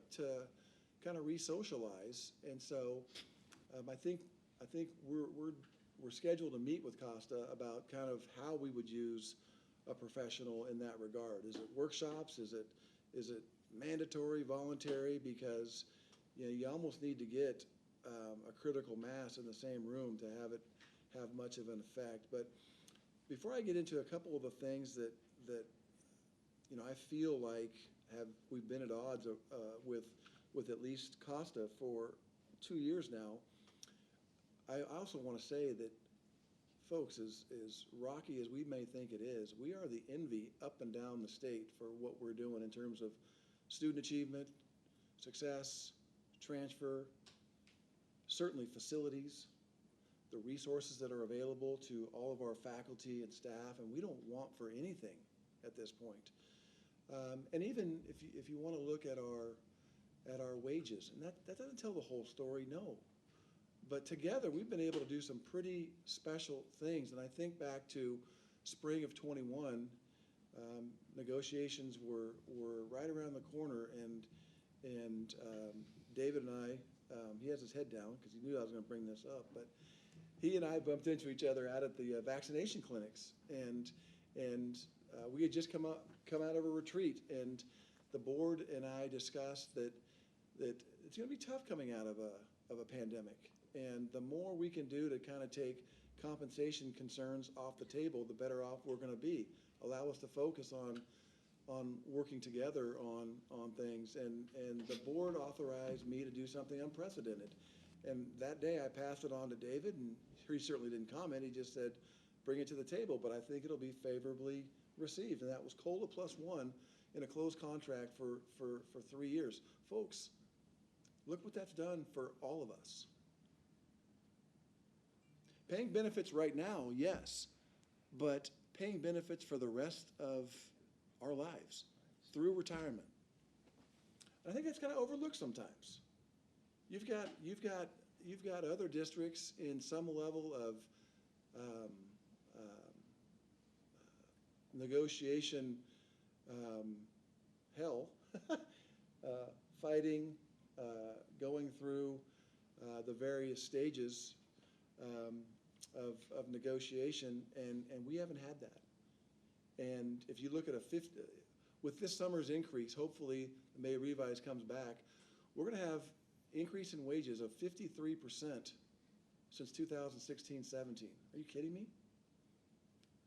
kind of re-socialize. And so I think we're scheduled to meet with Costa about kind of how we would use a professional in that regard. Is it workshops? Is it mandatory, voluntary? Because you know, you almost need to get a critical mass in the same room to have it have much of an effect. But before I get into a couple of the things that you know, I feel like we've been at odds with at least Costa for 2 years now, I also want to say that, folks, as rocky as we may think it is, we are the envy up and down the state for what we're doing in terms of student achievement, success, transfer, certainly facilities, the resources that are available to all of our faculty and staff, and we don't want for anything at this point. And even if you want to look at our wages, and that doesn't tell the whole story, no. But together, we've been able to do some pretty special things. And I think back to spring of '21, negotiations were right around the corner, and David and I, he has his head down because he knew I was going to bring this up, but he and I bumped into each other out at the vaccination clinics, and we had just come out of a retreat, and the board and I discussed that it's going to be tough coming out of a pandemic. And the more we can do to kind of take compensation concerns off the table, the better off we're going to be. Allow us to focus on working together on things. And the board authorized me to do something unprecedented. And that day I passed it on to David, and he certainly didn't comment. He just said, bring it to the table, but I think it'll be favorably received. And that was COLA +1 in a closed contract for 3 years. Folks, look what that's done for all of us. Paying benefits right now, yes, but paying benefits for the rest of our lives through retirement. I think that's kind of overlooked sometimes. You've got other districts in some level of negotiation hell, fighting, going through the various stages of negotiation, and we haven't had that. And if you look at with this summer's increase, hopefully the May revise comes back, we're going to have increase in wages of 53% since 2016-17. Are you kidding me?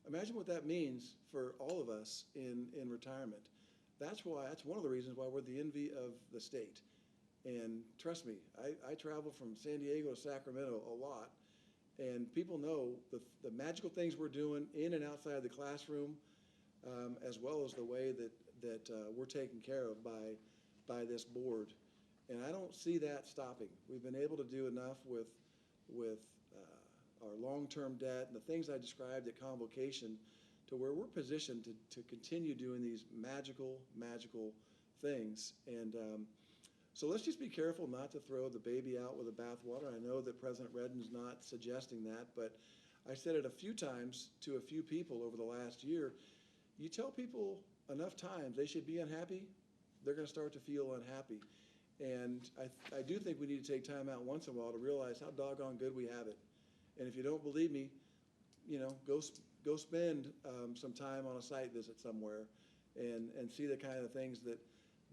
Imagine what that means for all of us in retirement. That's one of the reasons why we're the envy of the state. And trust me, I travel from San Diego to Sacramento a lot, and people know the magical things we're doing in and outside the classroom, as well as the way that we're taken care of by this board. And I don't see that stopping. We've been able to do enough with our long-term debt and the things I described at convocation to where we're positioned to continue doing these magical things. And so let's just be careful not to throw the baby out with the bathwater. I know that President Redden's not suggesting that, but I said it a few times to a few people over the last year. You tell people enough times they should be unhappy, they're going to start to feel unhappy. And I do think we need to take time out once in a while to realize how doggone good we have it. And if you don't believe me, go spend some time on a site visit somewhere and see the kind of things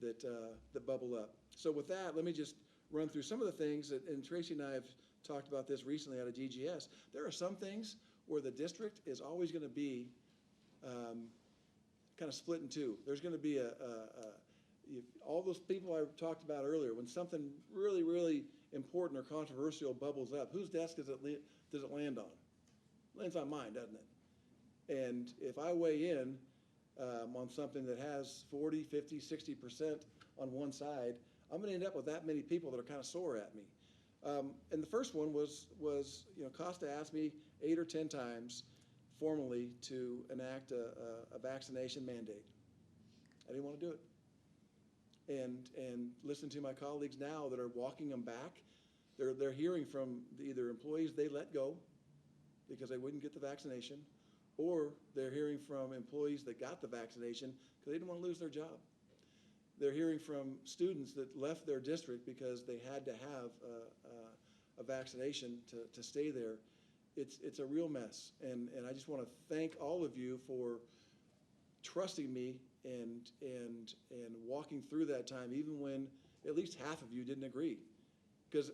that bubble up. So with that, let me just run through some of the things and Tracy and I have talked about this recently out of DGS. There are some things where the district is always going to be kind of split in two. There's going to be all those people I talked about earlier, when something really, really important or controversial bubbles up, whose desk does it land on? It lands on mine, doesn't it? And if I weigh in on something that has 40, 50, 60% on one side, I'm going to end up with that many people that are kind of sore at me. And the first one was, Costa asked me 8 or 10 times formally to enact a vaccination mandate. I didn't want to do it. And listen to my colleagues now that are walking them back. They're hearing from either employees they let go because they wouldn't get the vaccination, or they're hearing from employees that got the vaccination because they didn't want to lose their job. They're hearing from students that left their district because they had to have a vaccination to stay there. It's a real mess, and I just want to thank all of you for trusting me and walking through that time, even when at least half of you didn't agree. Because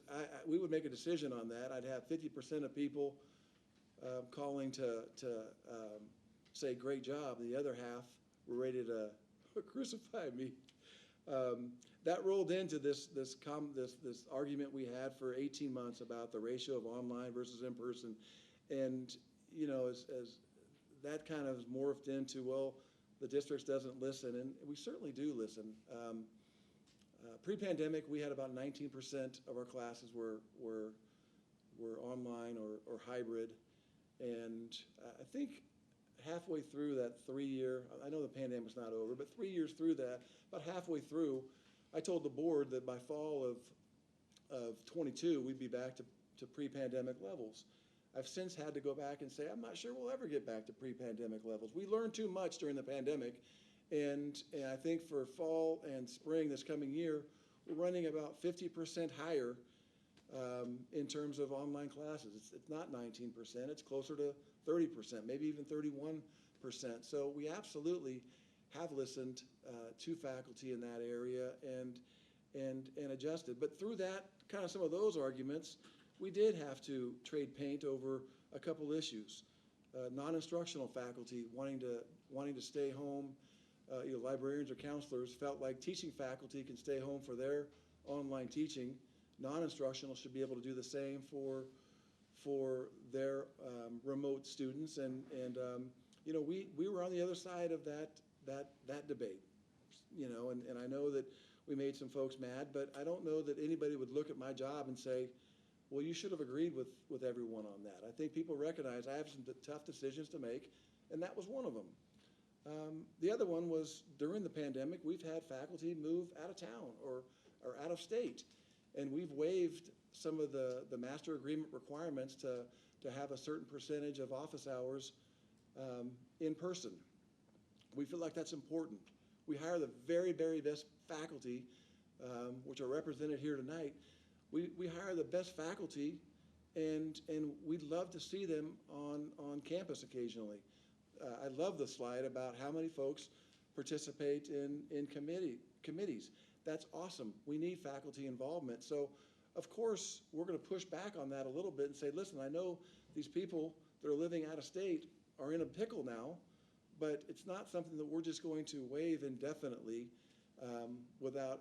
we would make a decision on that. I'd have 50% of people calling to say, great job. The other half were ready to crucify me. That rolled into this argument we had for 18 months about the ratio of online versus in person. And, as that kind of morphed into, well, the districts doesn't listen, and we certainly do listen. Pre-pandemic, we had about 19% of our classes were online or hybrid, and I think halfway through that 3-year, I know the pandemic's not over, but 3 years through that, about halfway through, I told the board that by fall of 22, we'd be back to pre-pandemic levels. I've since had to go back and say, I'm not sure we'll ever get back to pre-pandemic levels. We learned too much during the pandemic, and I think for fall and spring this coming year, we're running about 50% higher in terms of online classes. It's not 19%, it's closer to 30%, maybe even 31%. So we absolutely have listened to faculty in that area and adjusted. But through that, kind of some of those arguments, we did have to trade paint over a couple issues. Non-instructional faculty wanting to stay home, librarians or counselors felt like teaching faculty can stay home for their online teaching. Non-instructional should be able to do the same for their remote students, and we were on the other side of that debate, and I know that we made some folks mad, but I don't know that anybody would look at my job and say, well, you should have agreed with everyone on that. I think people recognize I have some tough decisions to make, and that was one of them. The other one was during the pandemic, we've had faculty move out of town or out of state, and we've waived some of the master agreement requirements to have a certain percentage of office hours in person. We feel like that's important. We hire the very, very best faculty, which are represented here tonight. We hire the best faculty, and we'd love to see them on campus occasionally. I love the slide about how many folks participate in committees. That's awesome. We need faculty involvement. So, of course, we're going to push back on that a little bit and say, listen, I know these people that are living out of state are in a pickle now, but it's not something that we're just going to waive indefinitely without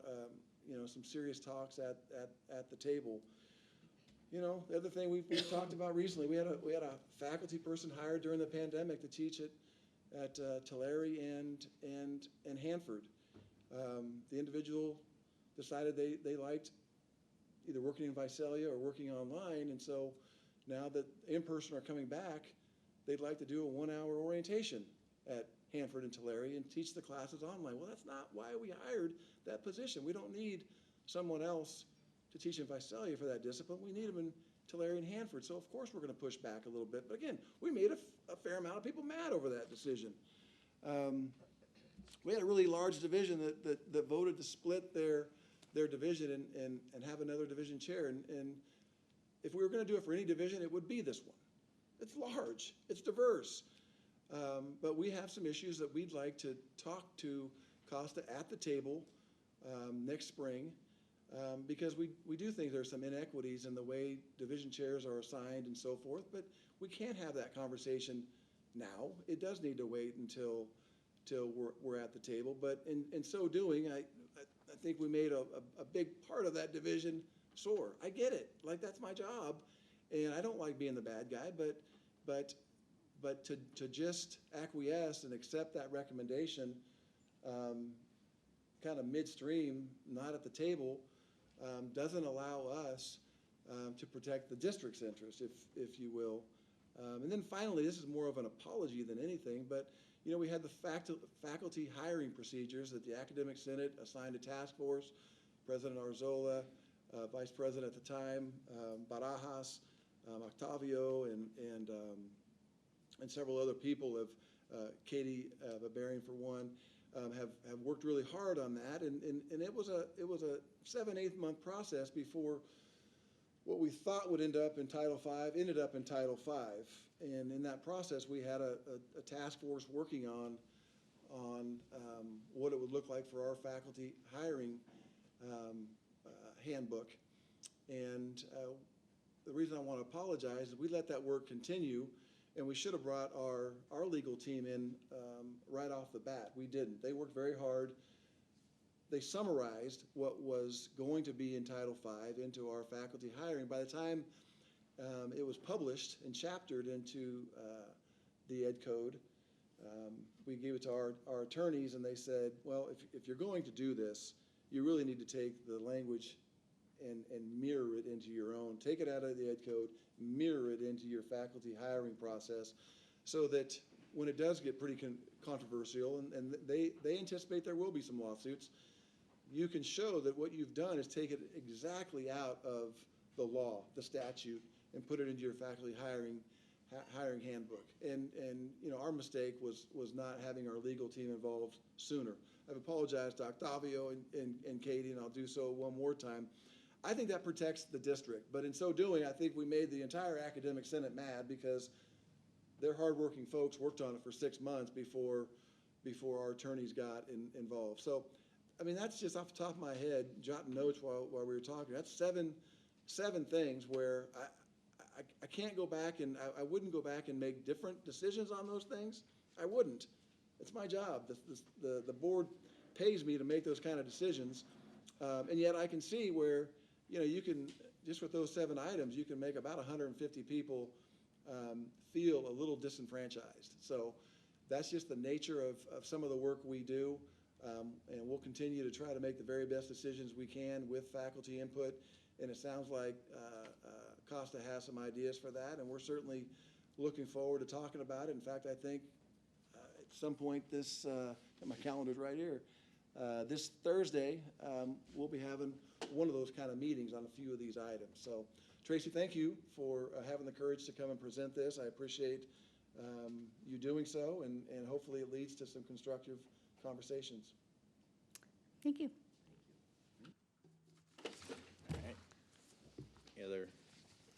some serious talks at the table. The other thing we've talked about recently, we had a faculty person hired during the pandemic to teach at Tulare and Hanford. The individual decided they liked either working in Visalia or working online, and so now that in-person are coming back, they'd like to do a 1-hour orientation at Hanford and Tulare and teach the classes online. Well, that's not why we hired that position. We don't need someone else to teach in Visalia for that discipline. We need them in Tulare and Hanford. So, of course, we're going to push back a little bit. But, again, we made a fair amount of people mad over that decision. We had a really large division that voted to split their division and have another division chair. And if we were going to do it for any division, it would be this one. It's large. It's diverse. But we have some issues that we'd like to talk to Costa at the table next spring, because we do think there's some inequities in the way division chairs are assigned and so forth, but we can't have that conversation now. It does need to wait until we're at the table, but in so doing, I think we made a big part of that division sore. I get it, like that's my job, and I don't like being the bad guy, but to just acquiesce and accept that recommendation kind of midstream, not at the table, doesn't allow us to protect the district's interest, if you will. And then finally, this is more of an apology than anything, but you know, we had the faculty hiring procedures that the Academic Senate assigned a task force. President Arzola, Vice President at the time, Barajas, Octavio, and several other people Katie Barbarian for one, have worked really hard on that, and it was a 7-8 month process before what we thought would end up in Title V ended up in Title V. And in that process, we had a task force working on what it would look like for our faculty hiring handbook. And the reason I want to apologize is we let that work continue, and we should have brought our legal team in right off the bat. We didn't. They worked very hard. They summarized what was going to be in Title V into our faculty hiring. By the time it was published and chaptered into the Ed Code, we gave it to our attorneys, and they said, well, if you're going to do this, you really need to take the language and mirror it into your own. Take it out of the Ed Code, mirror it into your faculty hiring process, so that when it does get pretty controversial, and they anticipate there will be some lawsuits, you can show that what you've done is take it exactly out of the law, the statute, and put it into your faculty hiring handbook. And you know, our mistake was not having our legal team involved sooner. I've apologized to Octavio and Katie, and I'll do so one more time. I think that protects the district, but in so doing, I think we made the entire Academic Senate mad, because their hardworking folks worked on it for 6 months before our attorneys got involved. So, I mean, that's just off the top of my head, jotting notes while we were talking. That's seven things where I can't go back, and I wouldn't go back and make different decisions on those things. I wouldn't. It's my job. The board pays me to make those kind of decisions, and yet I can see where, you know, you can, just with those 7 items, you can make about 150 people feel a little disenfranchised. So that's just the nature of some of the work we do. And we'll continue to try to make the very best decisions we can with faculty input. And it sounds like Costa has some ideas for that, and we're certainly looking forward to talking about it. In fact, I think at some point this, my calendar's right here, this Thursday, we'll be having one of those kind of meetings on a few of these items. So, Tracy, thank you for having the courage to come and present this. I appreciate you doing so, and hopefully it leads to some constructive conversations. Thank you. All right. Any other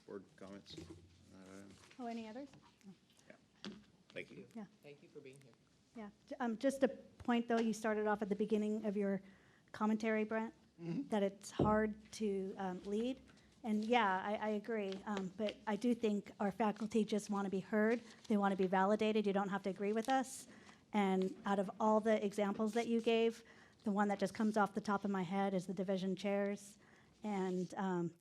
board comments? Oh, any others? Thank you. Yeah. Thank you for being here. Yeah. Just a point, though, you started off at the beginning of your commentary, Brent, that it's hard to lead. And yeah, I agree. But I do think our faculty just want to be heard. They want to be validated. You don't have to agree with us. And out of all the examples that you gave, the one that just comes off the top of my head is the division chairs and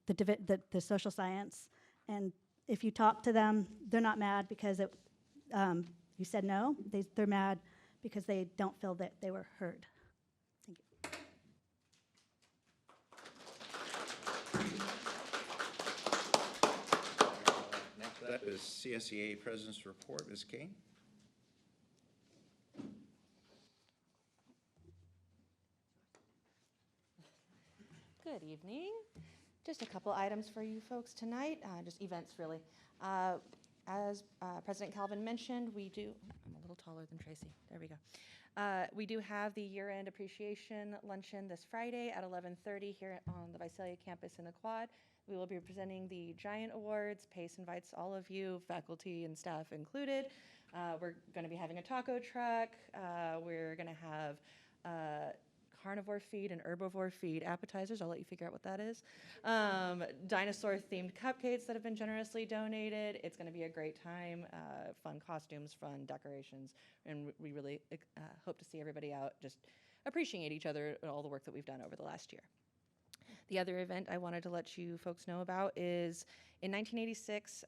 the social science. And if you talk to them, they're not mad because you said no. They're mad because they don't feel that they were heard. Thank you. Next up is CSEA President's Report. Ms. Kane? Good evening. Just a couple items for you folks tonight, just events really. As President Calvin mentioned, we do, I'm a little taller than Tracy, there we go. We do have the year-end appreciation luncheon this Friday at 11:30 here on the Visalia campus in the Quad. We will be presenting the Giant Awards. PACE invites all of you, faculty and staff included. We're going to be having a taco truck. We're going to have carnivore feed and herbivore feed appetizers. I'll let you figure out what that is. Dinosaur-themed cupcakes that have been generously donated. It's going to be a great time. Fun costumes, fun decorations, and we really hope to see everybody out just appreciate each other and all the work that we've done over the last year. The other event I wanted to let you folks know about is in 1986,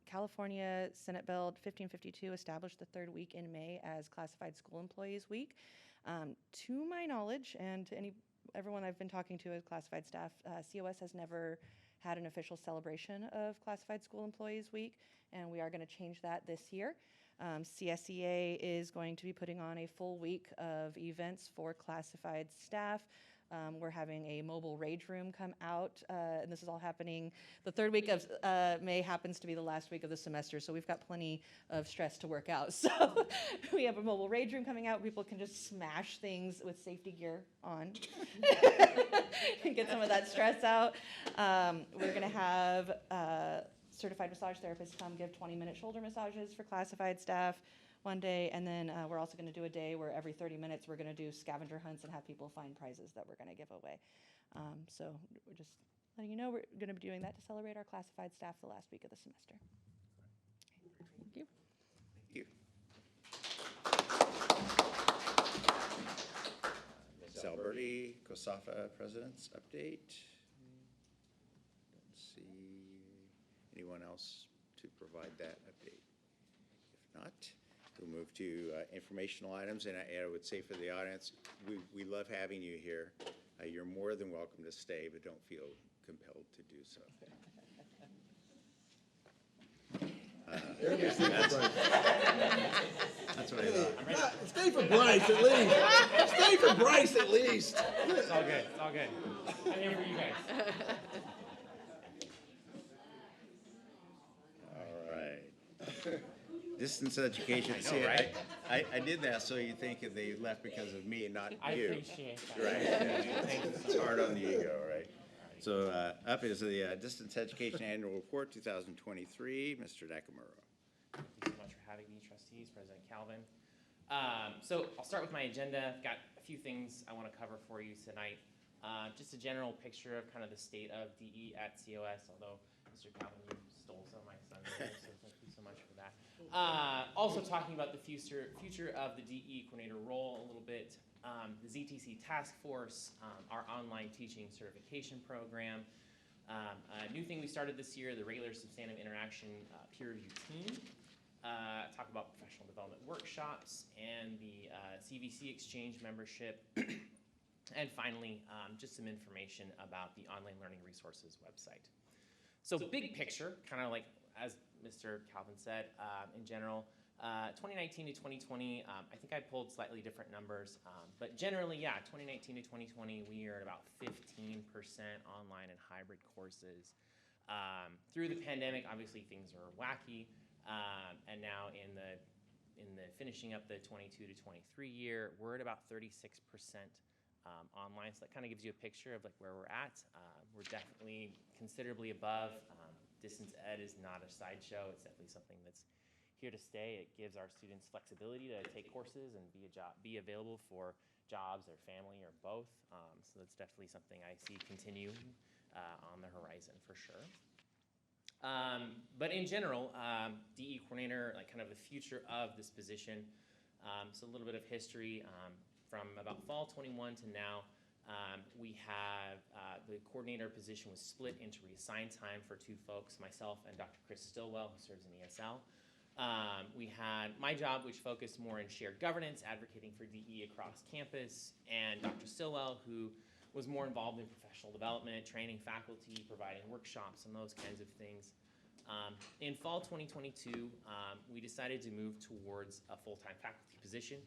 California Senate Bill 1552 established the third week in May as Classified School Employees Week. To my knowledge, and to everyone I've been talking to as classified staff, COS has never had an official celebration of Classified School Employees Week, and we are going to change that this year. CSEA is going to be putting on a full week of events for classified staff. We're having a mobile rage room come out, and this is all happening. The third week of May happens to be the last week of the semester, so we've got plenty of stress to work out. So we have a mobile rage room coming out. People can just smash things with safety gear on and get some of that stress out. We're going to have certified massage therapists come give 20-minute shoulder massages for classified staff one day, and then we're also going to do a day where every 30 minutes we're going to do scavenger hunts and have people find prizes that we're going to give away. So we're just letting you know we're going to be doing that to celebrate our classified staff the last week of the semester. Thank you. Thank you. Ms. Alberti, COSAFA President's update. Don't see anyone else to provide that update. If not, we'll move to informational items, and I would say for the audience, we love having you here. You're more than welcome to stay, but don't feel compelled to do so. That's what I thought. Stay for Bryce at least. Stay for Bryce at least. It's all good. It's all good. I'm here for you guys. All right. Distance education. I know, right? I did that so you think that they left because of me and not I you. appreciate that. Right. Thank you so It's much. hard on the ego, right? So up is the Distance Education Annual Report 2023. Mr. Nakamura. Thank you so much for having me, trustees, President Calvin. So I'll start with my agenda. I've got a few things I want to cover for you tonight. Just a general picture of kind of the state of DE at COS, although Mr. Calvin, you stole some of my thunder there, so thank you so much for that. Also talking about the future of the DE coordinator role a little bit, the ZTC task force, our online teaching certification program, a new thing we started this year, the regular substantive interaction peer review team, talk about professional development workshops, and the CVC exchange membership, and finally, just some information about the online learning resources website. So big picture, kind of like as Mr. Calvin said, in general, 2019 to 2020, I think I pulled slightly different numbers, but generally, yeah, 2019 to 2020, we are at about 15% online and hybrid courses. Through the pandemic, obviously things are wacky, and now in the finishing up the 22 to 23 year, we're at about 36% online, so that kind of gives you a picture of like where we're at. We're definitely considerably above. Distance ed is not a sideshow. It's definitely something that's here to stay. It gives our students flexibility to take courses and be available for jobs or family or both. So that's definitely something I see continue on the horizon for sure. But in general, DE coordinator, like kind of the future of this position. So a little bit of history from about fall 21 to now. We have the coordinator position was split into reassigned time for two folks, myself and Dr. Chris Stillwell, who serves in ESL. We had my job, which focused more in shared governance, advocating for DE across campus, and Dr. Stillwell, who was more involved in professional development, training faculty, providing workshops, and those kinds of things. In fall 2022, we decided to move towards a full-time faculty position.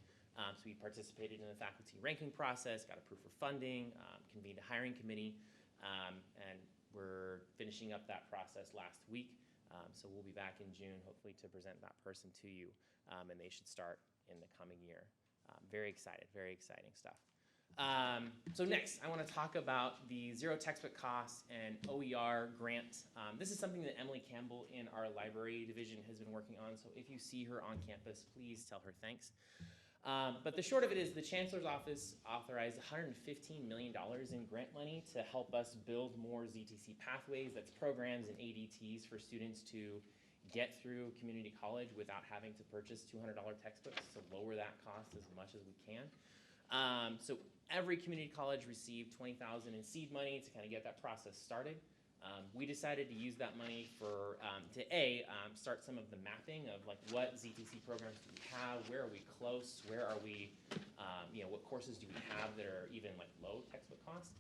So we participated in the faculty ranking process, got approved for funding, convened a hiring committee, and we're finishing up that process last week. So we'll be back in June, hopefully, to present that person to you, and they should start in the coming year. Very excited, very exciting stuff. So next, I want to talk about the zero textbook costs and OER grant. This is something that Emily Campbell in our library division has been working on, so if you see her on campus, please tell her thanks. But the short of it is the Chancellor's Office authorized $115 million in grant money to help us build more ZTC pathways, that's programs and ADTs for students to get through community college without having to purchase $200 textbooks, to lower that cost as much as we can. So every community college received $20,000 in seed money to kind of get that process started. We decided to use that money for start some of the mapping of like what ZTC programs do we have, where are we close, where are we, what courses do we have that are even like low textbook costs.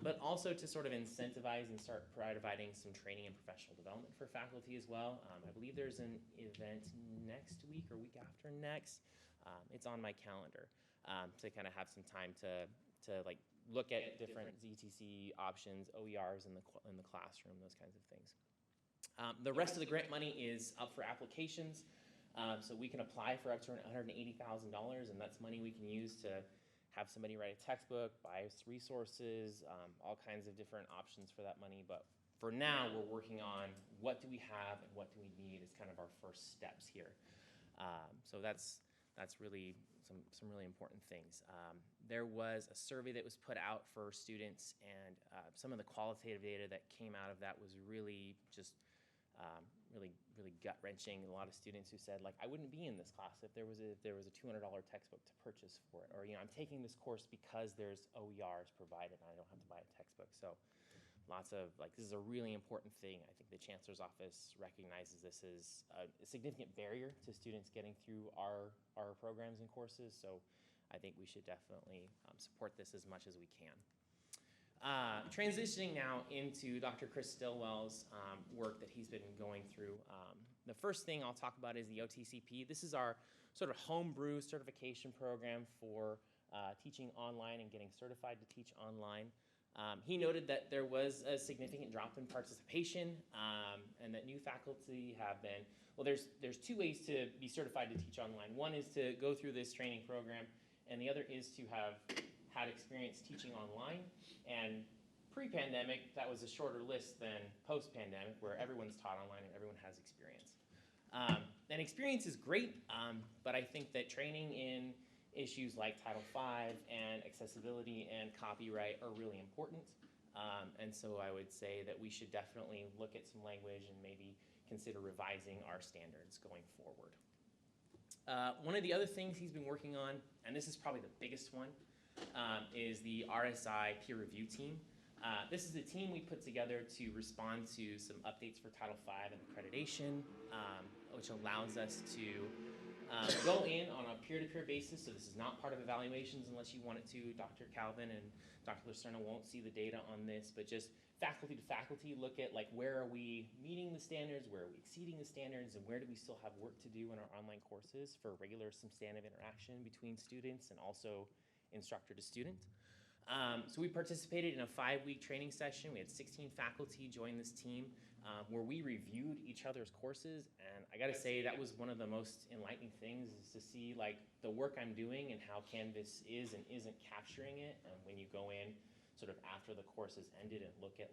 but also to sort of incentivize and start providing some training and professional development for faculty as well. I believe there's an event next week or week after next. It's on my calendar to kind of have some time to like look at different ZTC options, OERs in the classroom, those kinds of things. The rest of the grant money is up for applications. So we can apply for up to $180,000, and that's money we can use to have somebody write a textbook, buy us resources, all kinds of different options for that money. But for now, we're working on what do we have and what do we need is kind of our first steps here. So that's really some really important things. There was a survey that was put out for students, and some of the qualitative data that came out of that was really just really gut-wrenching. A lot of students who said, like, I wouldn't be in this class if there was a $200 textbook to purchase for it, or I'm taking this course because there's OERs provided and I don't have to buy a textbook. So lots of, this is a really important thing. I think the Chancellor's Office recognizes this as a significant barrier to students getting through our programs and courses. So I think we should definitely support this as much as we can. Transitioning now into Dr. Chris Stillwell's work that he's been going through. The first thing I'll talk about is the OTCP. This is our sort of homebrew certification program for teaching online and getting certified to teach online. He noted that there was a significant drop in participation and that new faculty have been, well, there's two ways to be certified to teach online. One is to go through this training program, and the other is to have had experience teaching online. And pre-pandemic, that was a shorter list than post-pandemic, where everyone's taught online and everyone has experience. And experience is great, but I think that training in issues like Title V and accessibility and copyright are really important. And so I would say that we should definitely look at some language and maybe consider revising our standards going forward. One of the other things he's been working on, and this is probably the biggest one, is the RSI peer review team. This is a team we put together to respond to some updates for Title V and accreditation, which allows us to go in on a peer-to-peer basis. So this is not part of evaluations unless you want it to. Dr. Calvin and Dr. Lucerna won't see the data on this, but just faculty to faculty look at where are we meeting the standards, where are we exceeding the standards, and where do we still have work to do in our online courses for regular substantive interaction between students and also instructor to student. So we participated in a 5-week training session. We had 16 faculty join this team where we reviewed each other's courses. And I gotta say, that was one of the most enlightening things, is to see the work I'm doing and how Canvas is and isn't capturing it. And when you go in sort of after the course has ended and look at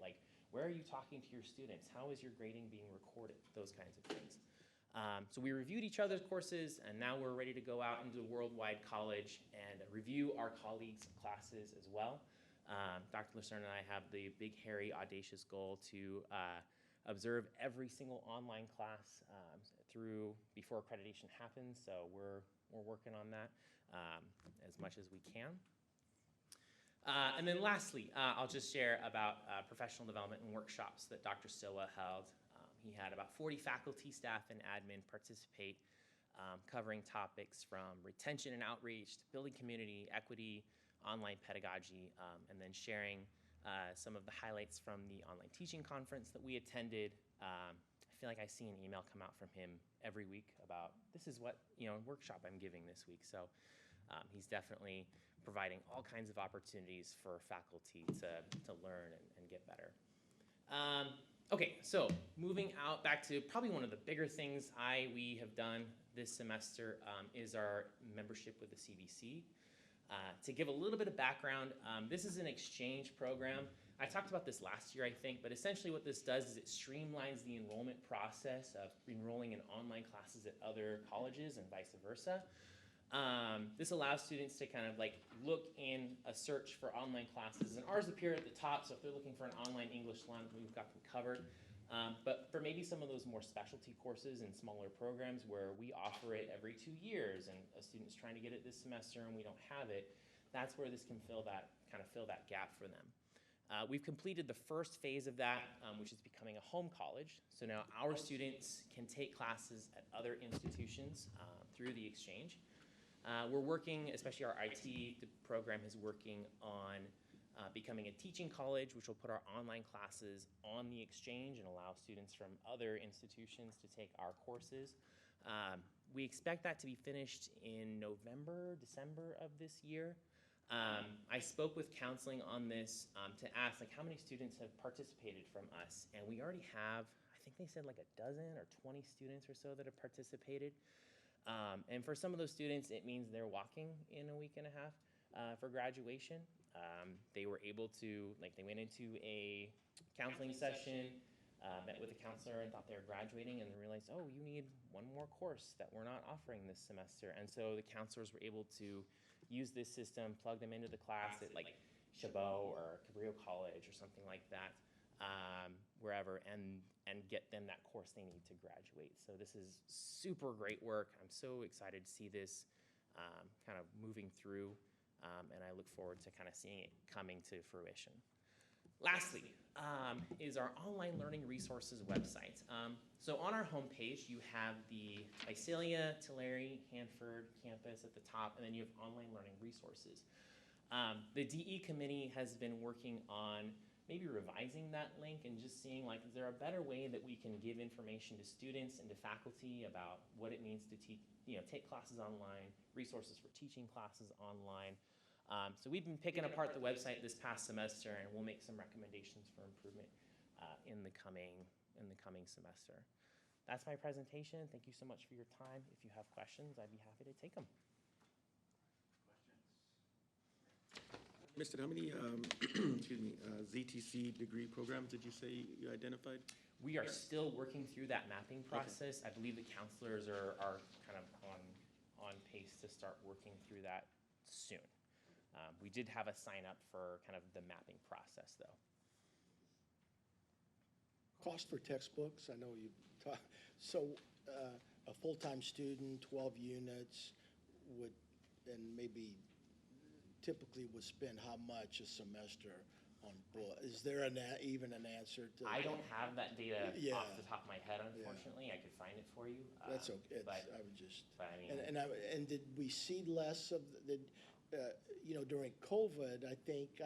where are you talking to your students? How is your grading being recorded? Those kinds of things. So we reviewed each other's courses, and now we're ready to go out into the worldwide college and review our colleagues' classes as well. Dr. Lucerna and I have the big, hairy, audacious goal to observe every single online class before accreditation happens. So we're working on that as much as we can. And then lastly, I'll just share about professional development and workshops that Dr. Stillwell held. He had about 40 faculty, staff, and admin participate, covering topics from retention and outreach to building community, equity, online pedagogy, and then sharing some of the highlights from the online teaching conference that we attended. I feel like I see an email come out from him every week about, this is what workshop I'm giving this week. So he's definitely providing all kinds of opportunities for faculty to learn and get better. Okay, so moving out back to probably one of the bigger things we have done this semester is our membership with the CVC. To give a little bit of background, this is an exchange program. I talked about this last year, I think, but essentially what this does is it streamlines the enrollment process of enrolling in online classes at other colleges and vice versa. This allows students to kind of look in a search for online classes, and ours appear at the top, so if they're looking for an online English one, we've got them covered. But for maybe some of those more specialty courses and smaller programs where we offer it every 2 years and a student's trying to get it this semester and we don't have it, that's where this can fill that gap for them. We've completed the first phase of that, which is becoming a home college. So now our students can take classes at other institutions through the exchange. We're working, especially our IT program is working on becoming a teaching college, which will put our online classes on the exchange and allow students from other institutions to take our courses. We expect that to be finished in November, December of this year. I spoke with counseling on this to ask like how many students have participated from us, and we already have, I think they said like a dozen or 20 students or so that have participated. And for some of those students, it means they're walking in a week and a half for graduation. They were able to, like they went into a counseling session, met with a counselor and thought they were graduating, and then realized, oh, you need one more course that we're not offering this semester. And so the counselors were able to use this system, plug them into the class at like Chabot or Cabrillo College or something like that, wherever, and get them that course they need to graduate. So this is super great work. I'm so excited to see this kind of moving through, and I look forward to kind of seeing it coming to fruition. Lastly, is our online learning resources website. So on our homepage, you have the Visalia, Tulare, Hanford campus at the top, and then you have online learning resources. The DE committee has been working on maybe revising that link and just seeing like, is there a better way that we can give information to students and to faculty about what it means to teach, take classes online, resources for teaching classes online. So we've been picking apart the website this past semester, and we'll make some recommendations for improvement in the coming semester. That's my presentation. Thank you so much for your time. If you have questions, I'd be happy to take them. Mr. How many excuse me, ZTC degree programs did you say you identified? We are still working through that mapping process. I believe the counselors are kind of on pace to start working through that soon. We did have a sign up for kind of the mapping process, though. Cost for textbooks, I know you talked, so a full-time student, 12 units would, and maybe typically would spend how much a semester on book? Is there even an answer to? I don't have that data Yeah. off the top of my head, unfortunately. I could find it for you. That's okay. But I would just. I mean, And did we see less of during COVID? I think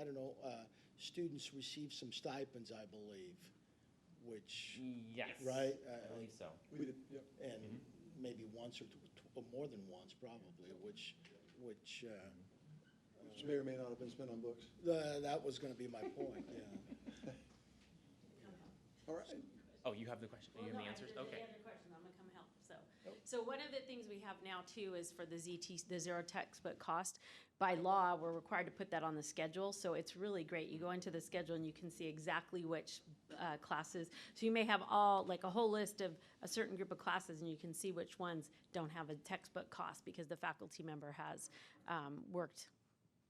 students received some stipends, I believe, which. yes. Right. I believe so. We did, yep. And maybe once or more than once, probably, which. Which may or may not have been spent on books. That was going to be my point. Yeah. All right. Oh, you have the question. You have the answers. Okay. They have the question. I'm gonna come help. So one of the things we have now too is for the the zero textbook cost. By law, we're required to put that on the schedule. So it's really great. You go into the schedule and you can see exactly which classes. So you may have like a whole list of a certain group of classes, and you can see which ones don't have a textbook cost because the faculty member has worked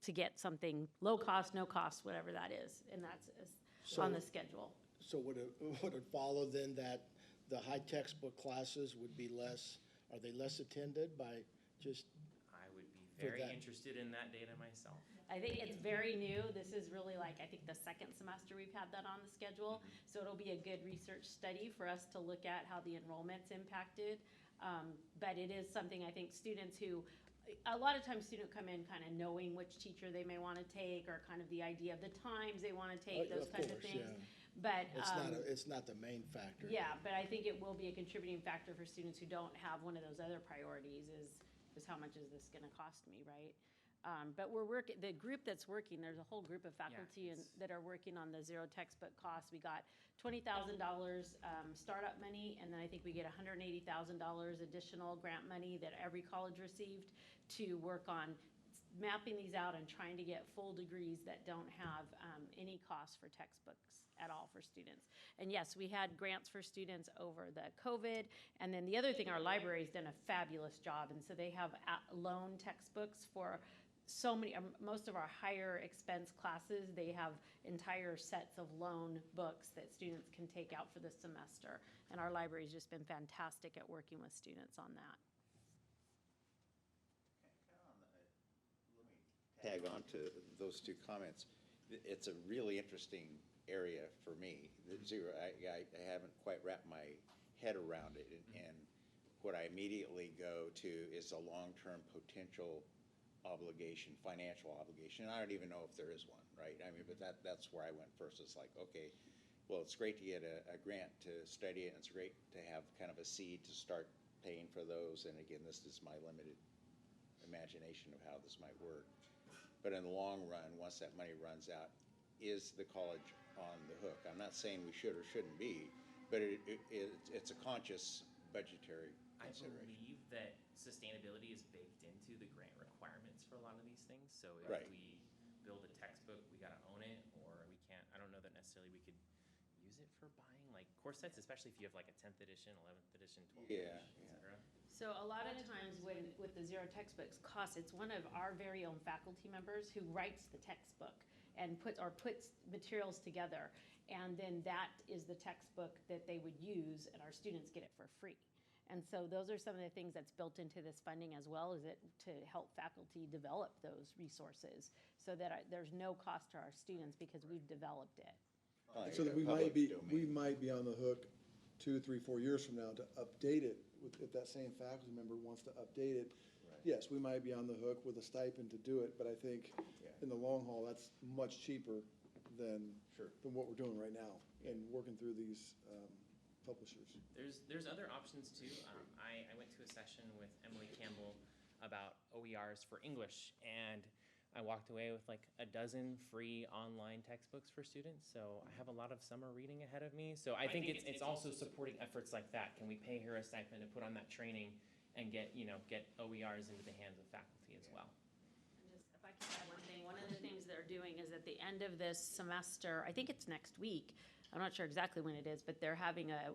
to get something low cost, no cost, whatever that is, and that's on the schedule. So would it follow then that the high textbook classes would be less, are they less attended by just? I would be For very that. interested in that data myself. I think it's very new. This is really like, I think the second semester we've had that on the schedule. So it'll be a good research study for us to look at how the enrollment's impacted. But it is something I think students who, a lot of times students come in kind of knowing which teacher they may want to take or kind of the idea of the times they want to take, those kinds of things. Yeah. But It's not the main factor. yeah, but I think it will be a contributing factor for students who don't have one of those other priorities is how much is this going to cost me, right? But we're working, the group that's working, there's a whole group of faculty that are working on the zero textbook costs. We got $20,000 startup money, and then I think we get $180,000 additional grant money that every college received to work on mapping these out and trying to get full degrees that don't have any cost for textbooks at all for students. And yes, we had grants for students over the COVID, and then the other thing, our library's done a fabulous job, and so they have loan textbooks for so many, most of our higher expense classes, they have entire sets of loan books that students can take out for the semester, and our library's just been fantastic at working with students on that. Tag on to those two comments. It's a really interesting area for me. The zero, I haven't quite wrapped my head around it, and what I immediately go to is a long-term potential obligation, financial obligation. I don't even know if there is one, right? I mean, but that's where I went first. It's like, okay, well, it's great to get a grant to study it, and it's great to have kind of a seed to start paying for those. And again, this is my limited imagination of how this might work. But in the long run, once that money runs out, is the college on the hook? I'm not saying we should or shouldn't be, but it's a conscious budgetary I consideration. believe that sustainability is baked into the grant requirements for a lot of these things. So if Right. we build a textbook, we gotta own it, or we can't, I don't know that necessarily we could use it for buying like course sets, especially if you have like a 10th edition, 11th edition, 12th Yeah, edition, et cetera. So a lot of times when, with the zero textbooks costs, it's one of our very own faculty members who writes the textbook and puts materials together. And then that is the textbook that they would use, and our students get it for free. And so those are some of the things that's built into this funding as well, is it to help faculty develop those resources so that there's no cost to our students because we've developed it. So that we might be on the hook 2, 3, 4 years from now to update it, if that same faculty member wants to update it. Yes, we might be on the hook with a stipend to do it, but I think in the long haul, that's much cheaper than what we're doing right now and working through these publishers. There's other options too. I went to a session with Emily Campbell about OERs for English, and I walked away with like a dozen free online textbooks for students. So I have a lot of summer reading ahead of me. So I think it's also supporting efforts like that. Can we pay her a stipend to put on that training and get OERs into the hands of faculty as well? Just, if I can add one thing, one of the things they're doing is at the end of this semester, I think it's next week, I'm not sure exactly when it is, but they're having a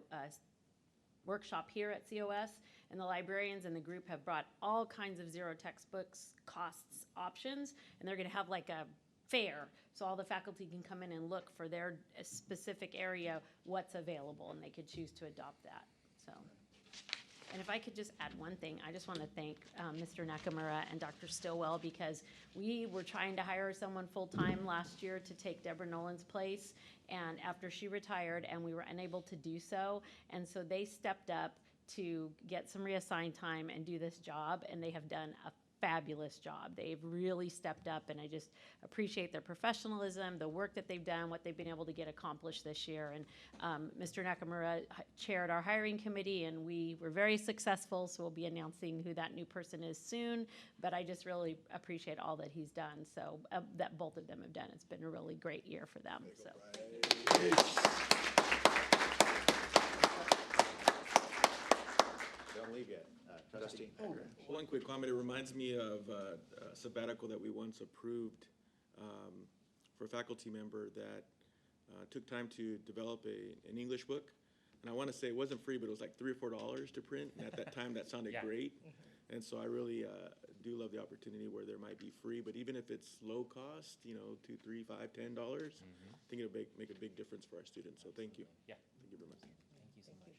workshop here at COS, and the librarians in the group have brought all kinds of zero textbooks, costs, options, and they're gonna have like a fair, so all the faculty can come in and look for their specific area, what's available, and they could choose to adopt that, so. And if I could just add one thing, I just want to thank Mr. Nakamura and Dr. Stillwell, because we were trying to hire someone full-time last year to take Deborah Nolan's place, and after she retired, and we were unable to do so, and so they stepped up to get some reassigned time and do this job, and they have done a fabulous job. They've really stepped up, and I just appreciate their professionalism, the work that they've done, what they've been able to get accomplished this year. And Mr. Nakamura chaired our hiring committee, and we were very successful, so we'll be announcing who that new person is soon. But I just really appreciate all that he's done, so that both of them have done. It's been a really great year for them. So. Don't leave yet. Trustee. One quick comment, it reminds me of a sabbatical that we once approved for a faculty member that took time to develop an English book. And I want to say it wasn't free, but it was like $3 or $4 to print. And at that time, that sounded great. And so I really do love the opportunity where there might be free, but even if it's low cost, $2, $3, $5, $10, I think it'll make a big difference for our students. So thank you. Yeah. Thank you very much. Thank you so much.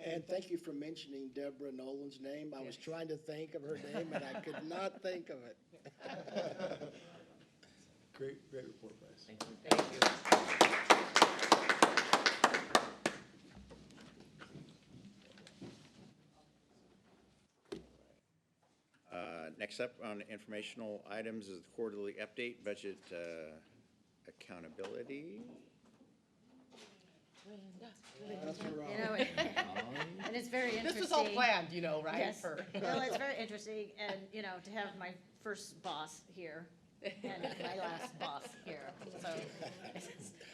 And thank you for mentioning Deborah Nolan's name. I was trying to think of her name, and I could not think of it. Great report, Bryce. Thank you. Thank you. Next up on informational items is the quarterly update, budget accountability. And it's very interesting. This was all planned, right? Yes. Well, it's very interesting, and, to have my first boss here and my last boss here. So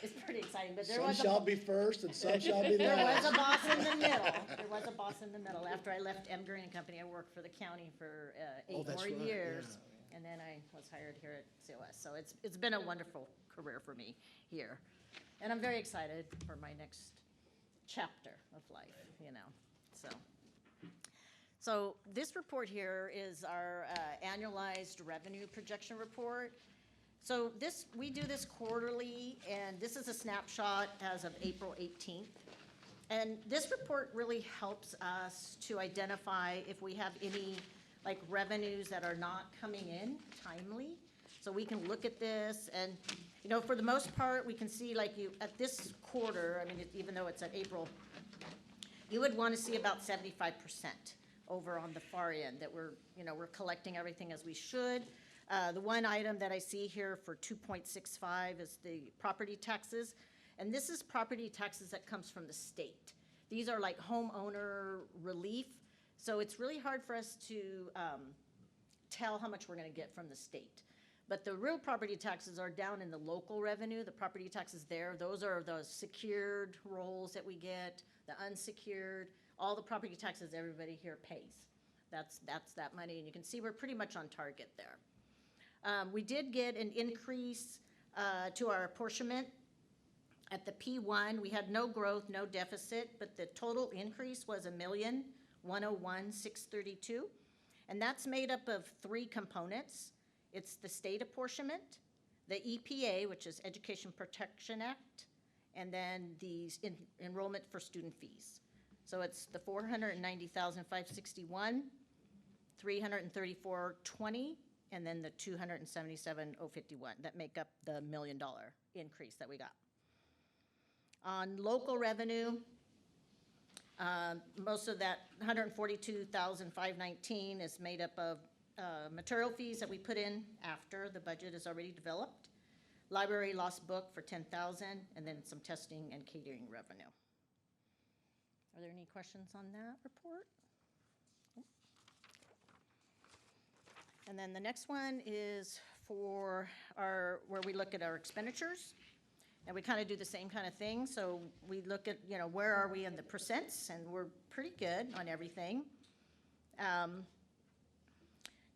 it's pretty exciting, but there was Some shall be first and some shall be There last. was a boss in the middle. There was a boss in the middle. After I left M. Green and Company, I worked for the county for 8 that's more right, years. yeah. And then I was hired here at COS. So it's been a wonderful career for me here. And I'm very excited for my next chapter of life, So this report here is our annualized revenue projection report. So we do this quarterly, and this is a snapshot as of April 18th. And this report really helps us to identify if we have any revenues that are not coming in timely. So we can look at this, and for the most part, we can see at this quarter, even though it's at April, you would want to see about 75% over on the far end, that we're, we're collecting everything as we should. The one item that I see here for 2.65 is the property taxes. And this is property taxes that comes from the state. These are like homeowner relief. So it's really hard for us to tell how much we're going to get from the state. But the real property taxes are down in the local revenue. The property taxes there, those are those secured rolls that we get, the unsecured, all the property taxes everybody here pays. That's that money, and you can see we're pretty much on target there. We did get an increase to our apportionment. At the P1, we had no growth, no deficit, but the total increase was $1,101,632. And that's made up of 3 components. It's the state apportionment, the EPA, which is Education Protection Act, and then the enrollment for student fees. So it's the $490,561, $334,020, and then the $277,051 that make up the $1 million increase that we got. On local revenue, most of that $142,519 is made up of material fees that we put in after the budget is already developed, library lost book for $10,000, and then some testing and catering revenue. Are there any questions on that report? And then the next one is for where we look at our expenditures. And we kind of do the same kind of thing. So we look at, where are we in the percents, and we're pretty good on everything. Down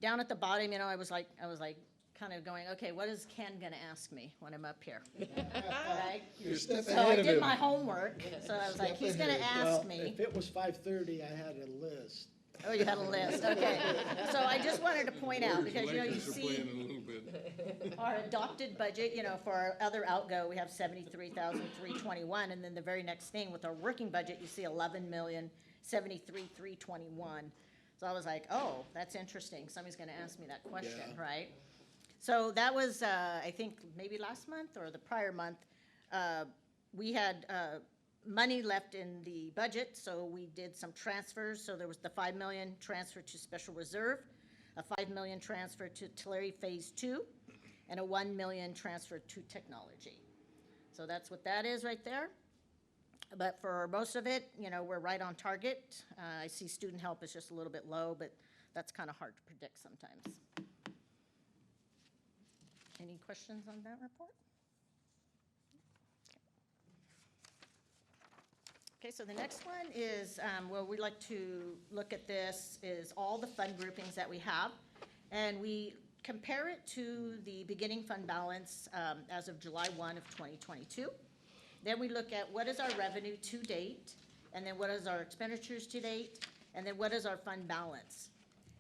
at the bottom, I was like kind of going, okay, what is Ken gonna ask me when I'm up here? Right? You're a step So ahead I of did him. my homework, so I was like, he's gonna ask me. If it was 5:30, I had a list. Oh, you had a list, okay. So I just wanted to point out, because, you see our adopted budget, for our other outgo, we have 73,321, and then the very next thing with our working budget, you see 11,073,321. So I was like, oh, that's interesting. Somebody's gonna ask me that question, Yeah. right? So that was, I think, maybe last month or the prior month, we had money left in the budget, so we did some transfers. So there was the $5 million transfer to special reserve, a $5 million transfer to Tulare Phase 2, and a $1 million transfer to technology. So that's what that is right there. But for most of it, we're right on target. I see student help is just a little bit low, but that's kind of hard to predict sometimes. Any questions on that report? Okay, so the next one is, where we like to look at this, is all the fund groupings that we have. And we compare it to the beginning fund balance as of July 1 of 2022. Then we look at what is our revenue to date, and then what is our expenditures to date, and then what is our fund balance.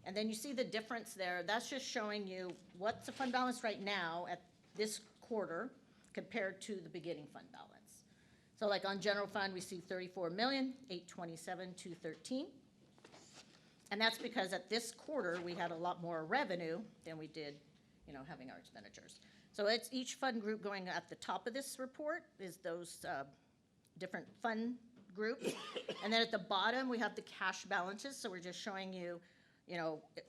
And then you see the difference there. That's just showing you what's the fund balance right now at this quarter compared to the beginning fund balance. So like on general fund, we see 34,827,213. And that's because at this quarter, we had a lot more revenue than we did, having our expenditures. So it's each fund group going at the top of this report is those different fund groups. And then at the bottom, we have the cash balances. So we're just showing you,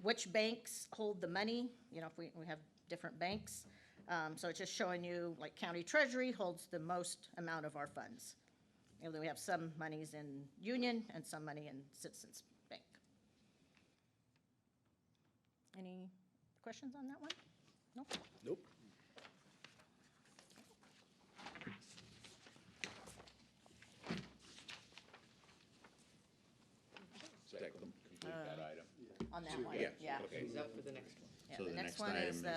which banks hold the money, if we have different banks. So it's just showing you, like County Treasury holds the most amount of our funds. And then we have some monies in Union and some money in Citizens Bank. Any questions on that one? No? Nope. Does that complete that item? On that one, Yeah, yeah. okay. Who's up for the next one? Yeah, So the the next next one is item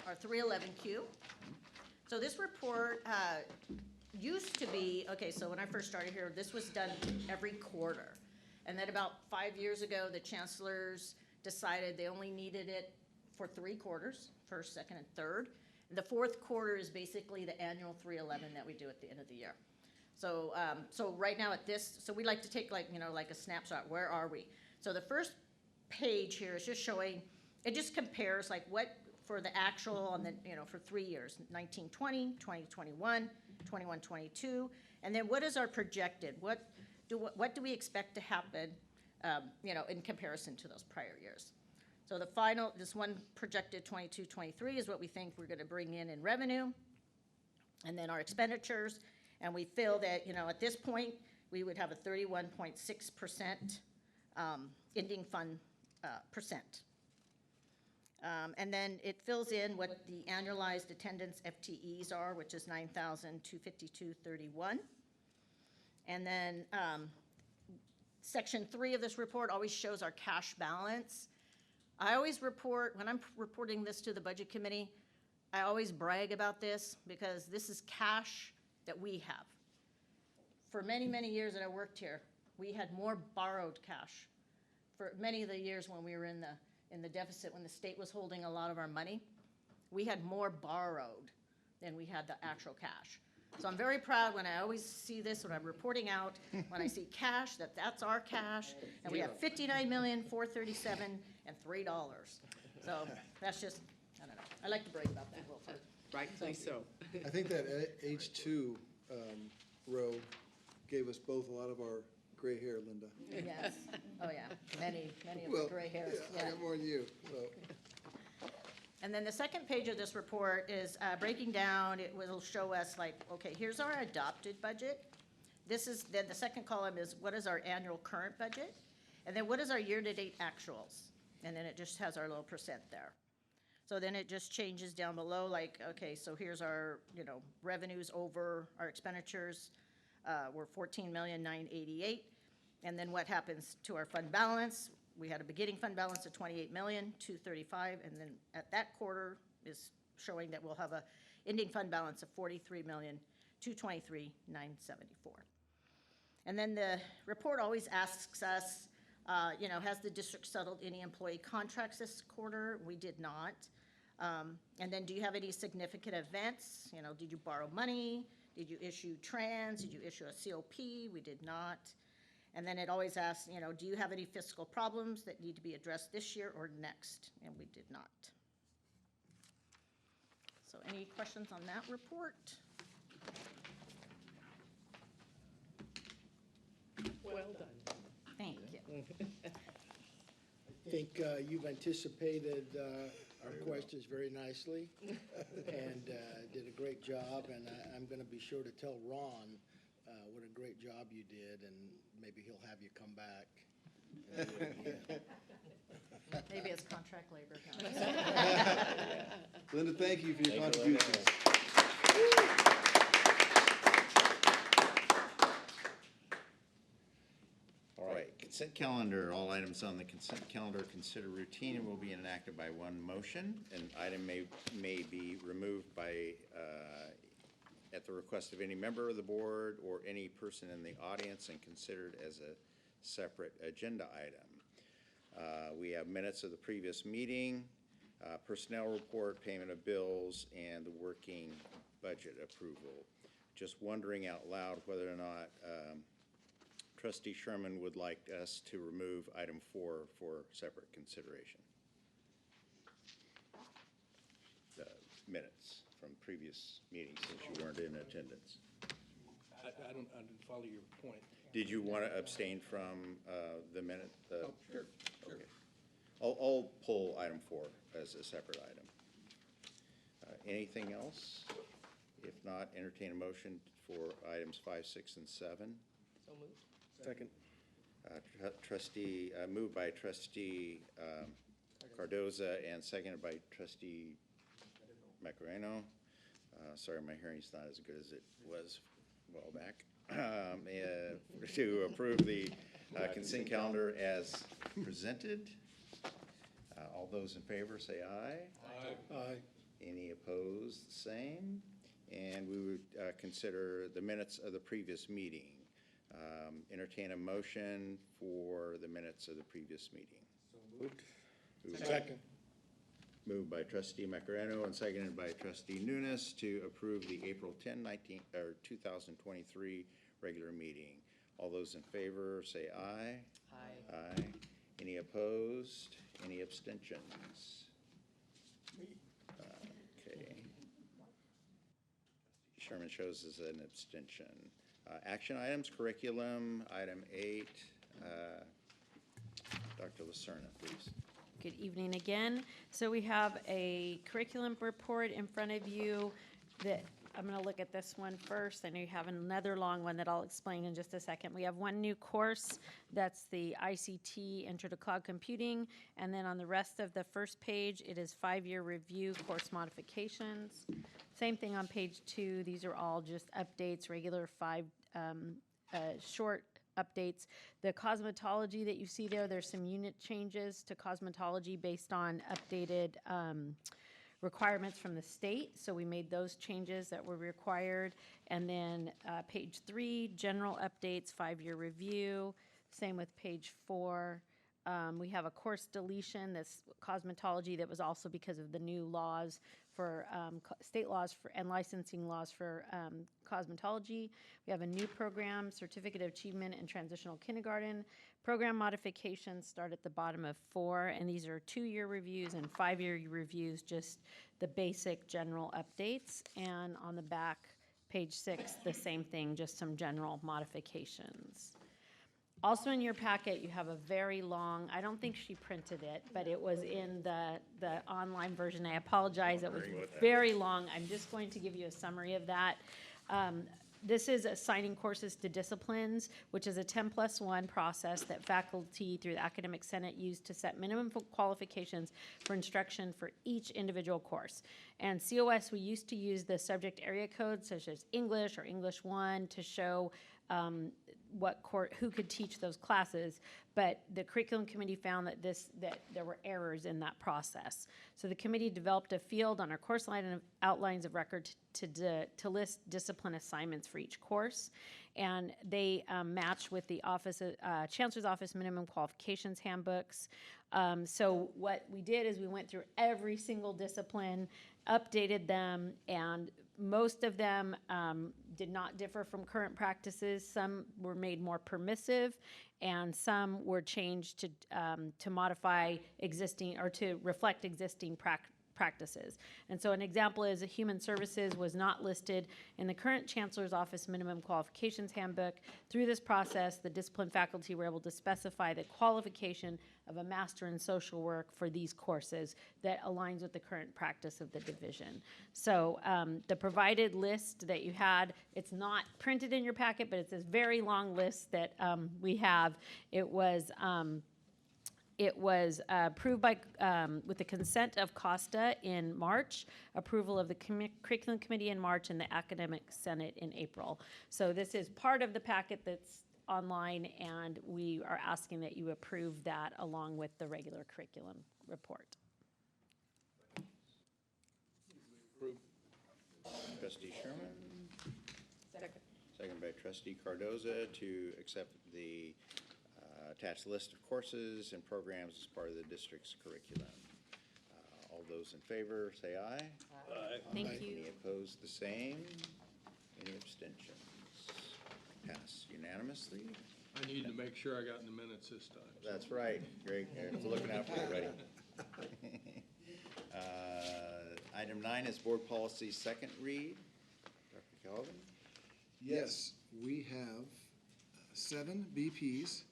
our 311Q. So this report used to be, okay, so when I first started here, this was done every quarter. And then about 5 years ago, the chancellors decided they only needed it for 3 quarters, first, second, and third. And the fourth quarter is basically the annual 311 that we do at the end of the year. So, so right now at this, so we like to take like a snapshot, where are we? So the first page here is just showing, it just compares like what for the actual on the, for 3 years, 1920, 2021, 21-22, and then what is our projected? What do we expect to happen in comparison to those prior years. So the final, this one projected 22-23 is what we think we're going to bring in revenue, and then our expenditures, and we feel that, at this point, we would have a 31.6% ending fund percent. And then it fills in what the annualized attendance FTEs are, which is 9,252.31. And then Section 3 of this report always shows our cash balance. I always report, when I'm reporting this to the Budget Committee, I always brag about this because this is cash that we have. For many, many years that I worked here, we had more borrowed cash. For many of the years when we were in the deficit, when the state was holding a lot of our money, we had more borrowed than we had the actual cash. So I'm very proud when I always see this, when I'm reporting out, when I see cash, that's our cash, and we have $59,437,3. So that's just, I don't know, I like to brag about that a little bit. Rightfully so. I think that H2 row gave us both a lot of our gray hair, Linda. Yes, oh yeah, many of Well, the gray hairs, yeah, I got more than you, so. And then the second page of this report is breaking down, it will show us like, okay, here's our adopted budget. Then the second column is what is our annual current budget? And then what is our year-to-date actuals? And then it just has our little percent there. So then it just changes down below, like, okay, so here's our, revenues over our expenditures. We're $14,988,000. And then what happens to our fund balance? We had a beginning fund balance of $28,235,000, and then at that quarter is showing that we'll have a ending fund balance of $43,223,974. And then the report always asks us, has the district settled any employee contracts this quarter? We did not. And then do you have any significant events? Did you borrow money? Did you issue trans? Did you issue a COP? We did not. And then it always asks, do you have any fiscal problems that need to be addressed this year or next? And we did not. So any questions on that report? Well done. Thank you. I think you've anticipated our questions very nicely and did a great job, and I'm going to be sure to tell Ron what a great job you did, and maybe he'll have you come back. Maybe it's contract labor. Linda, thank you for your contributions. All right, consent calendar. All items on the consent calendar considered routine and will be enacted by one motion. An item may be removed by, at the request of any member of the board or any person in the audience and considered as a separate agenda item. We have minutes of the previous meeting, personnel report, payment of bills, and the working budget approval. Just wondering out loud whether or not Trustee Sherman would like us to remove item 4 for separate consideration. The minutes from previous meetings since you weren't in attendance. I didn't follow your point. Did you want to abstain from the minute? Oh, sure. Okay. I'll pull item 4 as a separate item. Anything else? If not, entertain a motion for items 5, 6, and 7. So moved. Second. Moved by Trustee Cardoza and seconded by Trustee Macareno. Sorry, my hearing's not as good as it was a while back. To approve the consent calendar as presented. All those in favor say aye. Aye. Aye. Any opposed, same. And we would consider the minutes of the previous meeting. Entertain a motion for the minutes of the previous meeting. Moved. Second. Moved by Trustee Macareno and seconded by Trustee Nunes to approve the April 10, 2023 regular meeting. All those in favor say aye. Aye. Aye. Any opposed? Any abstentions? Okay. Sherman shows as an abstention. Action items, curriculum, item 8. Dr. Lacerna, please. Good evening again. So we have a curriculum report in front of you that, I'm going to look at this one first. I know you have another long one that I'll explain in just a second. We have one new course, that's the ICT Intro to Cloud Computing. And then on the rest of the first page, it is 5-year review course modifications. Same thing on page 2. These are all just updates, regular 5 short updates. The cosmetology that you see there, there's some unit changes to cosmetology based on updated requirements from the state. So we made those changes that were required. And then page 3, general updates, 5-year review. Same with page 4. We have a course deletion, this cosmetology, that was also because of the new laws for state laws for, and licensing laws for cosmetology. We have a new program, Certificate of Achievement in Transitional Kindergarten. Program modifications start at the bottom of 4, and these are 2-year reviews and 5-year reviews, just the basic general updates. And on the back, page 6, the same thing, just some general modifications. Also in your packet, you have a very long, I don't think she printed it, but it was in the online version. I apologize, it was very long. I'm just going to give you a summary of that. This is assigning courses to disciplines, which is a 10+1 process that faculty through the Academic Senate use to set minimum qualifications for instruction for each individual course. And COS, we used to use the subject area codes such as English or English 1 to show who could teach those classes, but the curriculum committee found that there were errors in that process. So the committee developed a field on our course line and outlines of record to list discipline assignments for each course, and they match with the Chancellor's Office minimum qualifications handbooks. So what we did is we went through every single discipline, updated them, and most of them did not differ from current practices. Some were made more permissive, and some were changed to modify existing or to reflect existing practices. And so an example is human services was not listed in the current Chancellor's Office minimum qualifications handbook. Through this process, the discipline faculty were able to specify the qualification of a master in social work for these courses that aligns with the current practice of the division. So the provided list that you had, it's not printed in your packet, but it's this very long list that we have. It was approved by, with the consent of COSTA in March, approval of the curriculum committee in March, and the academic senate in April. So this is part of the packet that's online, and we are asking that you approve that along with the regular curriculum report. Trustee Sherman, Second. second by Trustee Cardoza to accept the attached list of courses and programs as part of the district's curriculum. All those in favor, say aye. Aye. Thank you. Any opposed, the same. Any abstentions? Pass unanimously. I need to make sure I got in the minutes this time. That's right, Greg, looking out for you, buddy. Item 9 is board policy second read. Dr. Calvin? Yes, we have 7 BPs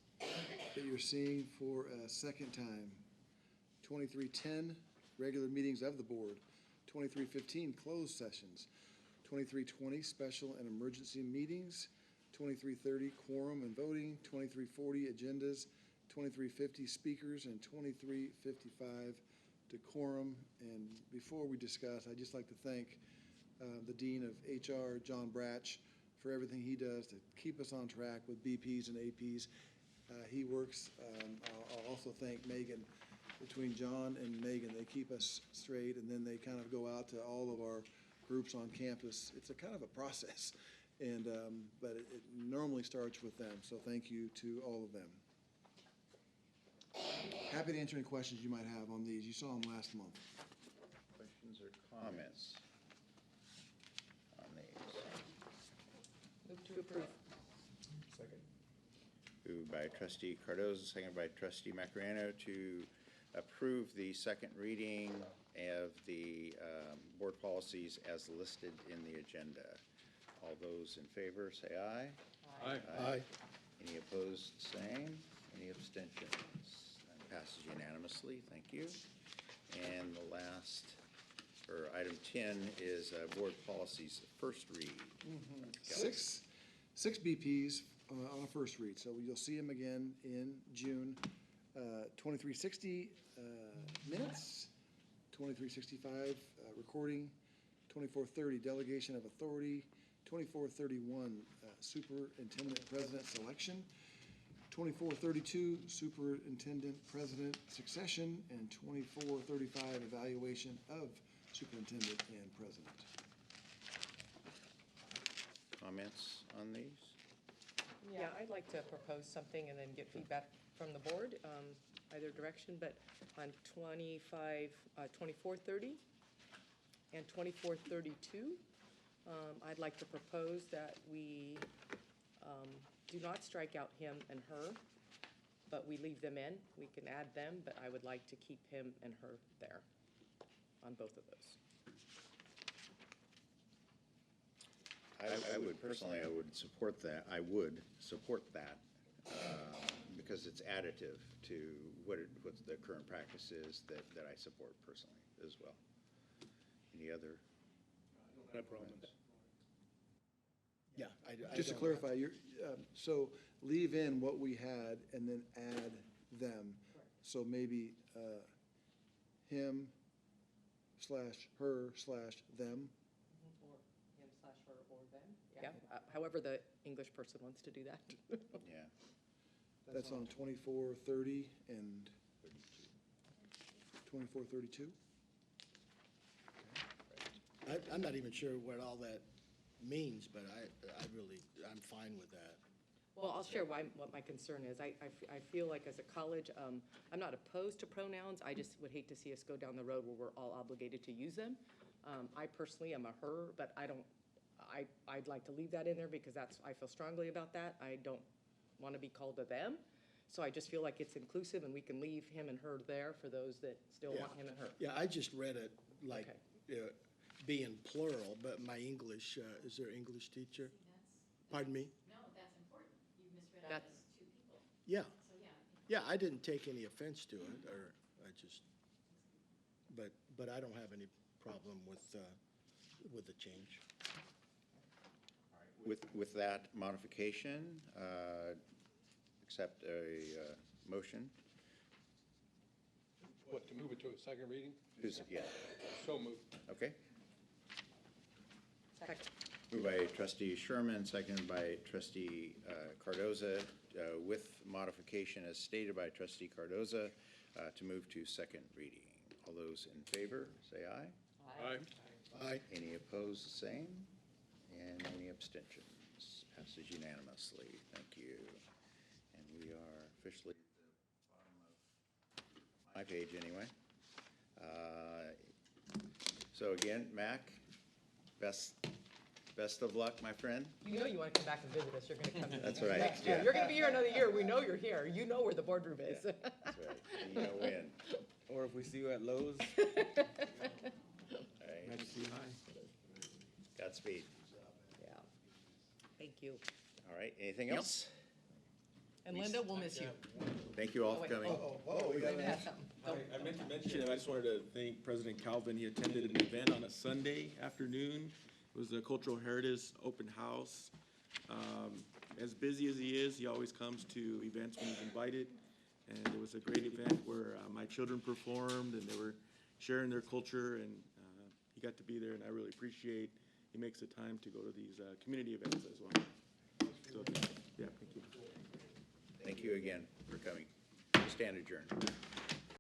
that you're seeing for a second time. 2310, regular meetings of the board. 2315, closed sessions. 2320, special and emergency meetings. 2330, quorum and voting. 2340, agendas. 2350, speakers, and 2355, decorum. And before we discuss, I'd just like to thank the Dean of HR, John Bratch, for everything he does to keep us on track with BPs and APs. He works, I'll also thank Megan. Between John and Megan, they keep us straight, and then they kind of go out to all of our groups on campus. It's a kind of a process, and but it normally starts with them, so thank you to all of them. Happy to answer any questions you might have on these. You saw them last month. Questions or comments on these? Move to approve. Second. Moved by Trustee Cardoza, second by Trustee Macarano to approve the second reading of the board policies as listed in the agenda. All those in favor say aye. Aye. Aye. Any opposed, same. Any abstentions? None Passes unanimously. Thank you. And the last, or item 10 is board policies, first read. Six BPs on a first read, so you'll see them again in June. 2360 minutes, 2365 recording, 2430 delegation of authority, 2431 superintendent president selection, 2432 superintendent president succession, and 2435 evaluation of superintendent and president. Comments on these? Yeah, I'd like to propose something and then get feedback from the board, either direction, but on 2430 and 2432, I'd like to propose that we do not strike out him and her, but we leave them in. We can add them, but I would like to keep him and her there on both of those. I would personally, I would support that. I would support that because it's additive to what the current practice is that I support personally as well. Any other? No problems. Yeah. Just to clarify, so leave in what we had and then add them. So maybe him / her / them. Or him / her or them. Yeah, however the English person wants to do that. Yeah. That's on 2430 and 2432. I'm not even sure what all that means, but I'm fine with that. Well, I'll share what my concern is. I feel like as a college, I'm not opposed to pronouns. I just would hate to see us go down the road where we're all obligated to use them. I personally am a her, but I'd like to leave that in there because I feel strongly about that. I don't want to be called a them. So I just feel like it's inclusive and we can leave him and her there for those that still want him and her. Yeah, I just read it like being plural, but my English, is there English teacher? Pardon me? No, that's important. You misread out as two people. Yeah. So, yeah. Yeah, I didn't take any offense to it, or I just, but I don't have any problem with the change. With that modification, accept a motion. What, to move it to a second reading? Yeah, So moved. okay. Second. Moved by trustee Sherman, seconded by trustee Cardoza, with modification as stated by trustee Cardoza, to move to second reading. All those in favor, say aye. Aye. Aye. Any opposed, the same. And any abstentions? Passes unanimously. Thank you. And we are officially at the bottom of my page anyway. So again, Mac, best of luck, my friend. You know you want to come back and visit us. You're going to come That's right, next year. yeah. You're going to be here another year. We know you're here. You know where the boardroom is. That's right. You know when. Or if we see you at Lowe's, All right. nice to see you. Hi. Godspeed. Yeah. Thank you. All right, anything else? And Linda, we'll miss you. Thank you all Oh, for wait. coming. We have something. I meant to mention, and I just wanted to thank President Calvin. He attended an event on a Sunday afternoon. It was a Cultural Heritage Open House. As busy as he is, he always comes to events when he's invited. And it was a great event where my children performed and they were sharing their culture, and he got to be there, and I really appreciate he makes the time to go to these community events as well. So, yeah, thank you. Thank you again for coming. Stand adjourned.